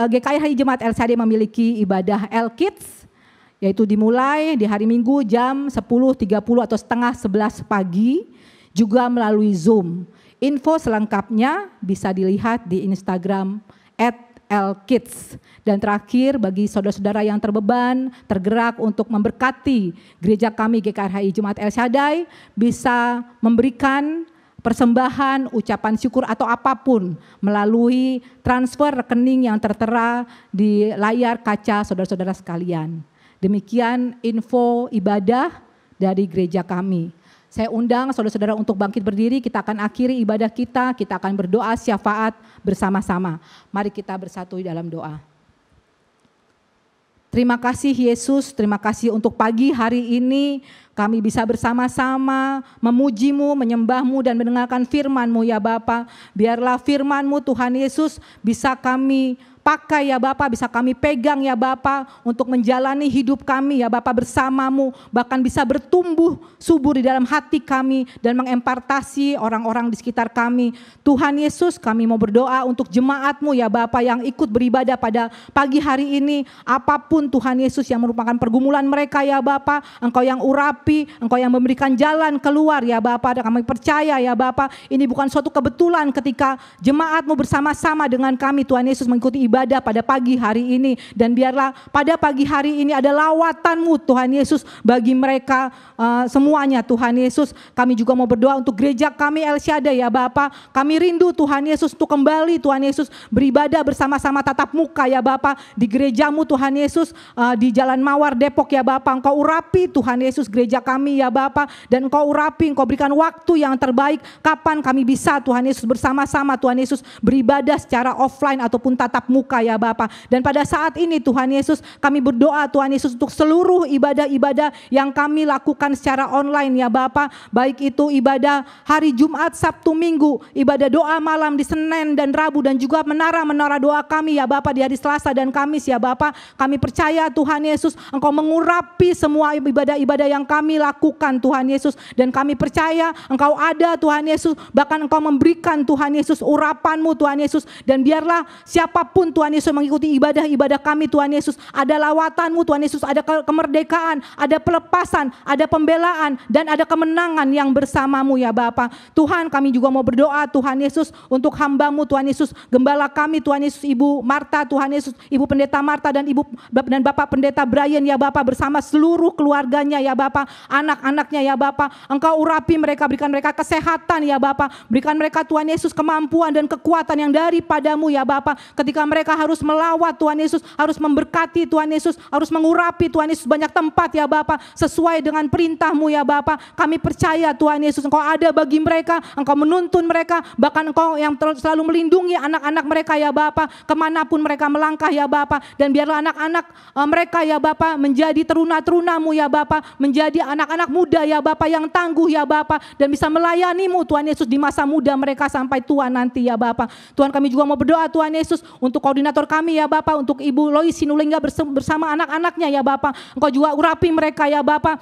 GKRHI Jemaat El Shaddai memiliki ibadah L-Kids, yaitu dimulai di hari Minggu jam 10.30 atau setengah 11 pagi, juga melalui Zoom. Info selengkapnya bisa dilihat di Instagram @L-Kids. Dan terakhir bagi saudara-saudara yang tergerak untuk memberkati gereja kami GKRHI Jemaat El Shaddai, bisa memberikan persembahan, ucapan syukur atau apapun melalui transfer rekening yang tertera di layar kaca saudara-saudara sekalian. Demikian info ibadah dari gereja kami. Saya undang saudara-saudara untuk bangkit berdiri, kita akan akhiri ibadah kita akan berdoa syafaat bersama-sama. Mari kita bersatu di dalam doa. Terima kasih Yesus, terima kasih untuk pagi hari ini kami bisa bersama-sama memuji-Mu, menyembah-Mu dan mendengarkan firman-Mu ya Bapa. Biarlah firman-Mu Tuhan Yesus bisa kami pakai ya Bapa, bisa kami pegang ya Bapa untuk menjalani hidup kami ya Bapa bersama-Mu, bahkan bisa bertumbuh subur di dalam hati kami dan mengempartasi orang-orang di sekitar kami. Tuhan Yesus, kami mau berdoa untuk jemaat-Mu ya Bapa yang ikut beribadah pada pagi hari ini, apapun Tuhan Yesus yang merupakan pergumulan mereka ya Bapa, Engkau yang urapi, Engkau yang memberikan jalan keluar ya Bapa, dan kami percaya ya Bapa, ini bukan suatu kebetulan ketika jemaat-Mu bersama-sama dengan kami Tuhan Yesus mengikuti ibadah pada pagi hari ini, dan biarlah pada pagi hari ini ada lawatan-Mu Tuhan Yesus bagi mereka semuanya Tuhan Yesus. Kami juga mau berdoa untuk gereja kami El Shaddai ya Bapa, kami rindu Tuhan Yesus untuk kembali Tuhan Yesus beribadah bersama-sama tatap muka ya Bapa di gereja-Mu Tuhan Yesus di Jalan Mawar Depok ya Bapa. Engkau urapi Tuhan Yesus gereja kami ya Bapa, dan Engkau urapi, Engkau berikan waktu yang terbaik kapan kami bisa Tuhan Yesus bersama-sama Tuhan Yesus beribadah secara offline ataupun tatap muka ya Bapa. Dan pada saat ini Tuhan Yesus kami berdoa Tuhan Yesus untuk seluruh ibadah-ibadah yang kami lakukan secara online ya Bapa, baik itu ibadah hari Jumat, Sabtu, Minggu, ibadah doa malam di Senin dan Rabu, dan juga menara doa kami ya Bapa di hari Selasa dan Kamis ya Bapa. Kami percaya Tuhan Yesus Engkau mengurapi semua ibadah-ibadah yang kami lakukan Tuhan Yesus, dan kami percaya Engkau ada Tuhan Yesus, bahkan Engkau memberikan Tuhan Yesus urapan-Mu Tuhan Yesus, dan biarlah siapapun Tuhan Yesus mengikuti ibadah-ibadah kami Tuhan Yesus, ada lawatan-Mu Tuhan Yesus, ada kemerdekaan, ada pelepasan, ada pembelaan, dan ada kemenangan yang bersama-Mu ya Bapa. Tuhan, kami juga mau berdoa Tuhan Yesus untuk hamba-Mu Tuhan Yesus, gembala kami Tuhan Yesus, Ibu Marta Tuhan Yesus, Ibu Pendeta Marta dan Bapak Pendeta Brian ya Bapa, bersama seluruh keluarganya ya Bapa, anak-anaknya ya Bapa. Engkau urapi mereka, berikan mereka kesehatan ya Bapa, berikan mereka Tuhan Yesus kemampuan dan kekuatan yang daripada-Mu ya Bapa, ketika mereka harus melawat Tuhan Yesus, harus memberkati Tuhan Yesus, harus mengurapi Tuhan Yesus banyak tempat ya Bapa, sesuai dengan perintah-Mu ya Bapa. Kami percaya Tuhan Yesus Engkau ada bagi mereka, Engkau menuntun mereka, bahkan Engkau yang selalu melindungi anak-anak mereka ya Bapa, kemanapun mereka melangkah ya Bapa. Dan biarlah anak-anak mereka ya Bapa menjadi teruna-teruna-Mu ya Bapa, menjadi anak-anak muda ya Bapa yang tangguh ya Bapa, dan bisa melayani-Mu Tuhan Yesus di masa muda mereka sampai tua nanti ya Bapa. Tuhan, kami juga mau berdoa Tuhan Yesus untuk koordinator kami ya Bapa, untuk Ibu Lois Sinulinga bersama anak-anaknya ya Bapa. Engkau juga urapi mereka ya Bapa,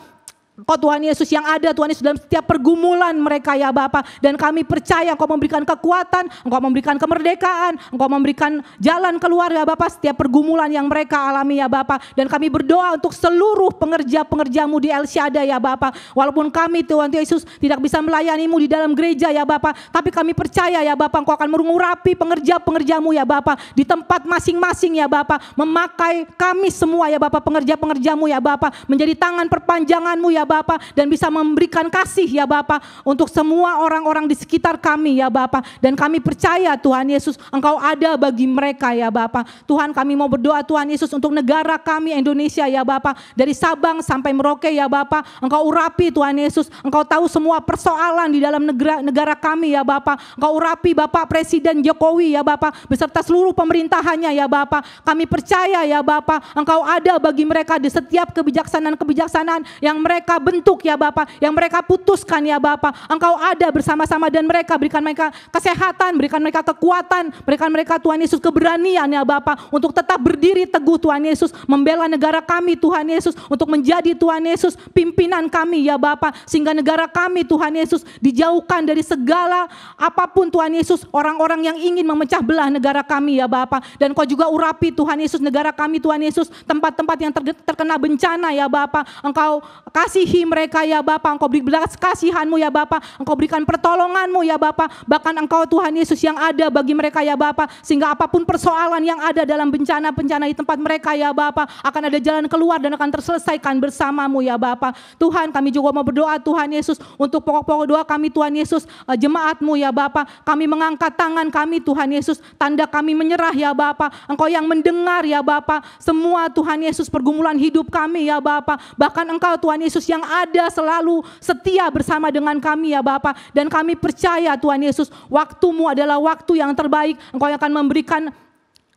Engkau Tuhan Yesus yang ada Tuhan Yesus dalam setiap pergumulan mereka ya Bapa. Dan kami percaya Engkau memberikan kekuatan, Engkau memberikan kemerdekaan, Engkau memberikan jalan keluar ya Bapa setiap pergumulan yang mereka alami ya Bapa. Dan kami berdoa untuk seluruh pengerja-pengerjamu di El Shaddai ya Bapa. Walaupun kami Tuhan Yesus tidak bisa melayanimu di dalam gereja ya Bapa, tapi kami percaya ya Bapa Engkau akan mengurapi pengerja-pengerjamu ya Bapa di tempat masing-masing ya Bapa. Memakai kami semua ya Bapa, pengerja-pengerjamu ya Bapa, menjadi tangan perpanjanganmu ya Bapa, dan bisa memberikan kasih ya Bapa untuk semua orang-orang di sekitar kami ya Bapa. Dan kami percaya Tuhan Yesus Engkau ada bagi mereka ya Bapa. Tuhan kami mau berdoa Tuhan Yesus untuk negara kami Indonesia ya Bapa, dari Sabang sampai Merauke ya Bapa. Engkau urapi Tuhan Yesus, Engkau tahu semua persoalan di dalam negara kami ya Bapa. Engkau urapi Bapak Presiden Jokowi ya Bapa beserta seluruh pemerintahannya ya Bapa. Kami percaya ya Bapa Engkau ada bagi mereka di setiap kebijaksanaan yang mereka bentuk ya Bapa, yang mereka putuskan ya Bapa. Engkau ada bersama-sama dan mereka berikan mereka kesehatan, berikan mereka kekuatan, berikan mereka Tuhan Yesus keberanian ya Bapa untuk tetap berdiri teguh Tuhan Yesus, membela negara kami Tuhan Yesus, untuk menjadi Tuhan Yesus pimpinan kami ya Bapa, sehingga negara kami Tuhan Yesus dijauhkan dari segala apapun Tuhan Yesus, orang-orang yang ingin memecah belah negara kami ya Bapa. Dan Kau juga urapi Tuhan Yesus negara kami Tuhan Yesus, tempat-tempat yang terkena bencana ya Bapa. Engkau kasihi mereka ya Bapa, Engkau beri belas kasihan-Mu ya Bapa, Engkau berikan pertolongan-Mu ya Bapa. Bahkan Engkau Tuhan Yesus yang ada bagi mereka ya Bapa, sehingga apapun persoalan yang ada dalam bencana-bencana di tempat mereka ya Bapa, akan ada jalan keluar dan akan terselesaikan bersama-Mu ya Bapa. Tuhan kami juga mau berdoa Tuhan Yesus untuk pokok-pokok doa kami Tuhan Yesus, jemaat-Mu ya Bapa. Kami mengangkat tangan kami Tuhan Yesus, tanda kami menyerah ya Bapa. Engkau yang mendengar ya Bapa semua Tuhan Yesus pergumulan hidup kami ya Bapa. Bahkan Engkau Tuhan Yesus yang ada selalu setia bersama dengan kami ya Bapa. Dan kami percaya Tuhan Yesus waktu-Mu adalah waktu yang terbaik. Engkau yang akan memberikan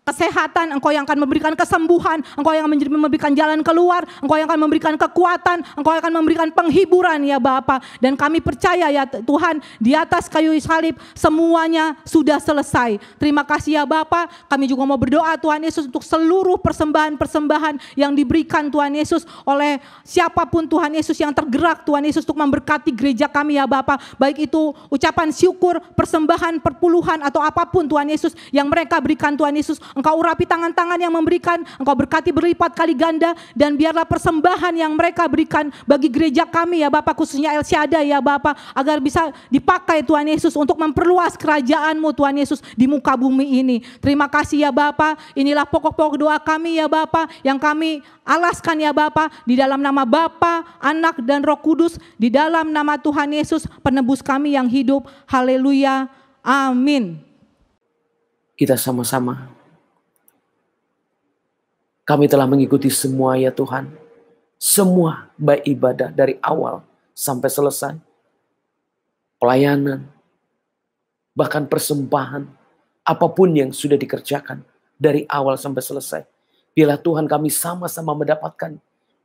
kesehatan, Engkau yang akan memberikan kesembuhan, Engkau yang akan memberikan jalan keluar, Engkau yang akan memberikan kekuatan, Engkau yang akan memberikan penghiburan ya Bapa. Dan kami percaya ya Tuhan, di atas kayu salib semuanya sudah selesai. Terima kasih ya Bapa. Kami juga mau berdoa Tuhan Yesus untuk seluruh persembahan-persembahan yang diberikan Tuhan Yesus oleh siapapun Tuhan Yesus yang tergerak Tuhan Yesus untuk memberkati gereja kami ya Bapa. Baik itu ucapan syukur, persembahan, perpuluhan atau apapun Tuhan Yesus yang mereka berikan Tuhan Yesus, Engkau urapi tangan-tangan yang memberikan, Engkau berkati berlipat kali ganda, dan biarlah persembahan yang mereka berikan bagi gereja kami ya Bapa, khususnya El Shaddai ya Bapa, agar bisa dipakai Tuhan Yesus untuk memperluas kerajaan-Mu Tuhan Yesus di muka bumi ini. Terima kasih ya Bapa. Inilah pokok-pokok doa kami ya Bapa, yang kami alaskan ya Bapa, di dalam nama Bapa, Anak dan Roh Kudus, di dalam nama Tuhan Yesus penebus kami yang hidup. Haleluya. Amin. Kita sama-sama. Kami telah mengikuti semua ya Tuhan. Semua baik ibadah dari awal sampai selesai. Pelayanan, bahkan persembahan, apapun yang sudah dikerjakan dari awal sampai selesai. Biarlah Tuhan kami sama-sama mendapatkan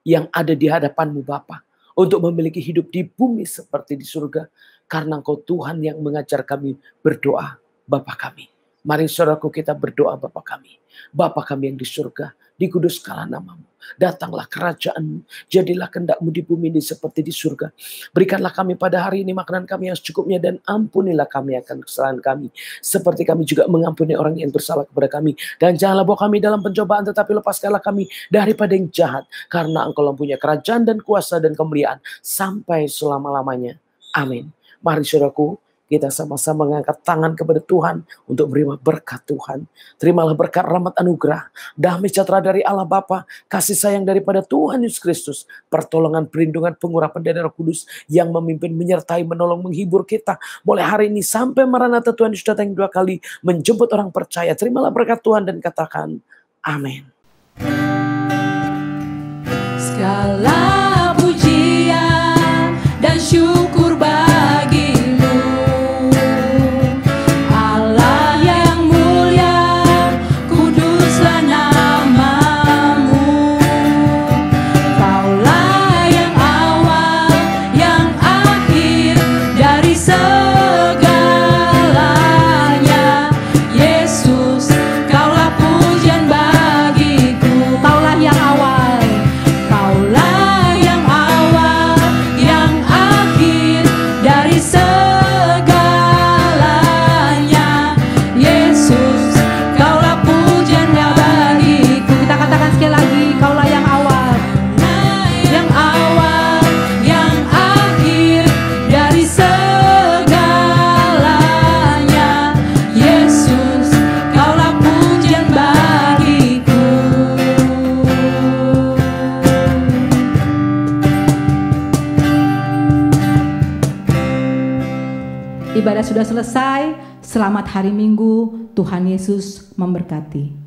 yang ada di hadapan-Mu Bapa, untuk memiliki hidup di bumi seperti di surga. Karena Engkau Tuhan yang mengajar kami berdoa Bapa kami. Mari saudaraku kita berdoa Bapa kami. Bapa kami yang di surga, dikuduskanlah nama-Mu. Datanglah kerajaan-Mu, jadilah kehendak-Mu di bumi ini seperti di surga. Berikanlah kami pada hari ini makanan kami yang secukupnya, dan ampunilah kami akan kesalahan kami, seperti kami juga mengampuni orang yang bersalah kepada kami. Dan janganlah bawa kami dalam pencobaan, tetapi lepaskanlah kami daripada yang jahat. Karena Engkau mempunyai kerajaan dan kuasa dan kemuliaan sampai selama-lamanya. Amin. Mari saudaraku, kita sama-sama mengangkat tangan kepada Tuhan untuk menerima berkat Tuhan. Terimalah berkat rahmat anugerah, damai sejahtera dari Allah Bapa, kasih sayang daripada Tuhan Yesus Kristus, pertolongan, perlindungan, pengurapan dari Roh Kudus yang memimpin, menyertai, menolong, menghibur kita mulai hari ini sampai Maranatha. Tuhan Yesus datang 2 kali menjemput orang percaya. Terimalah berkat Tuhan dan katakan amin. Segala pujian dan syukur bagi Kaulah Ibadah sudah selesai. Selamat hari Minggu. Tuhan Yesus memberkati.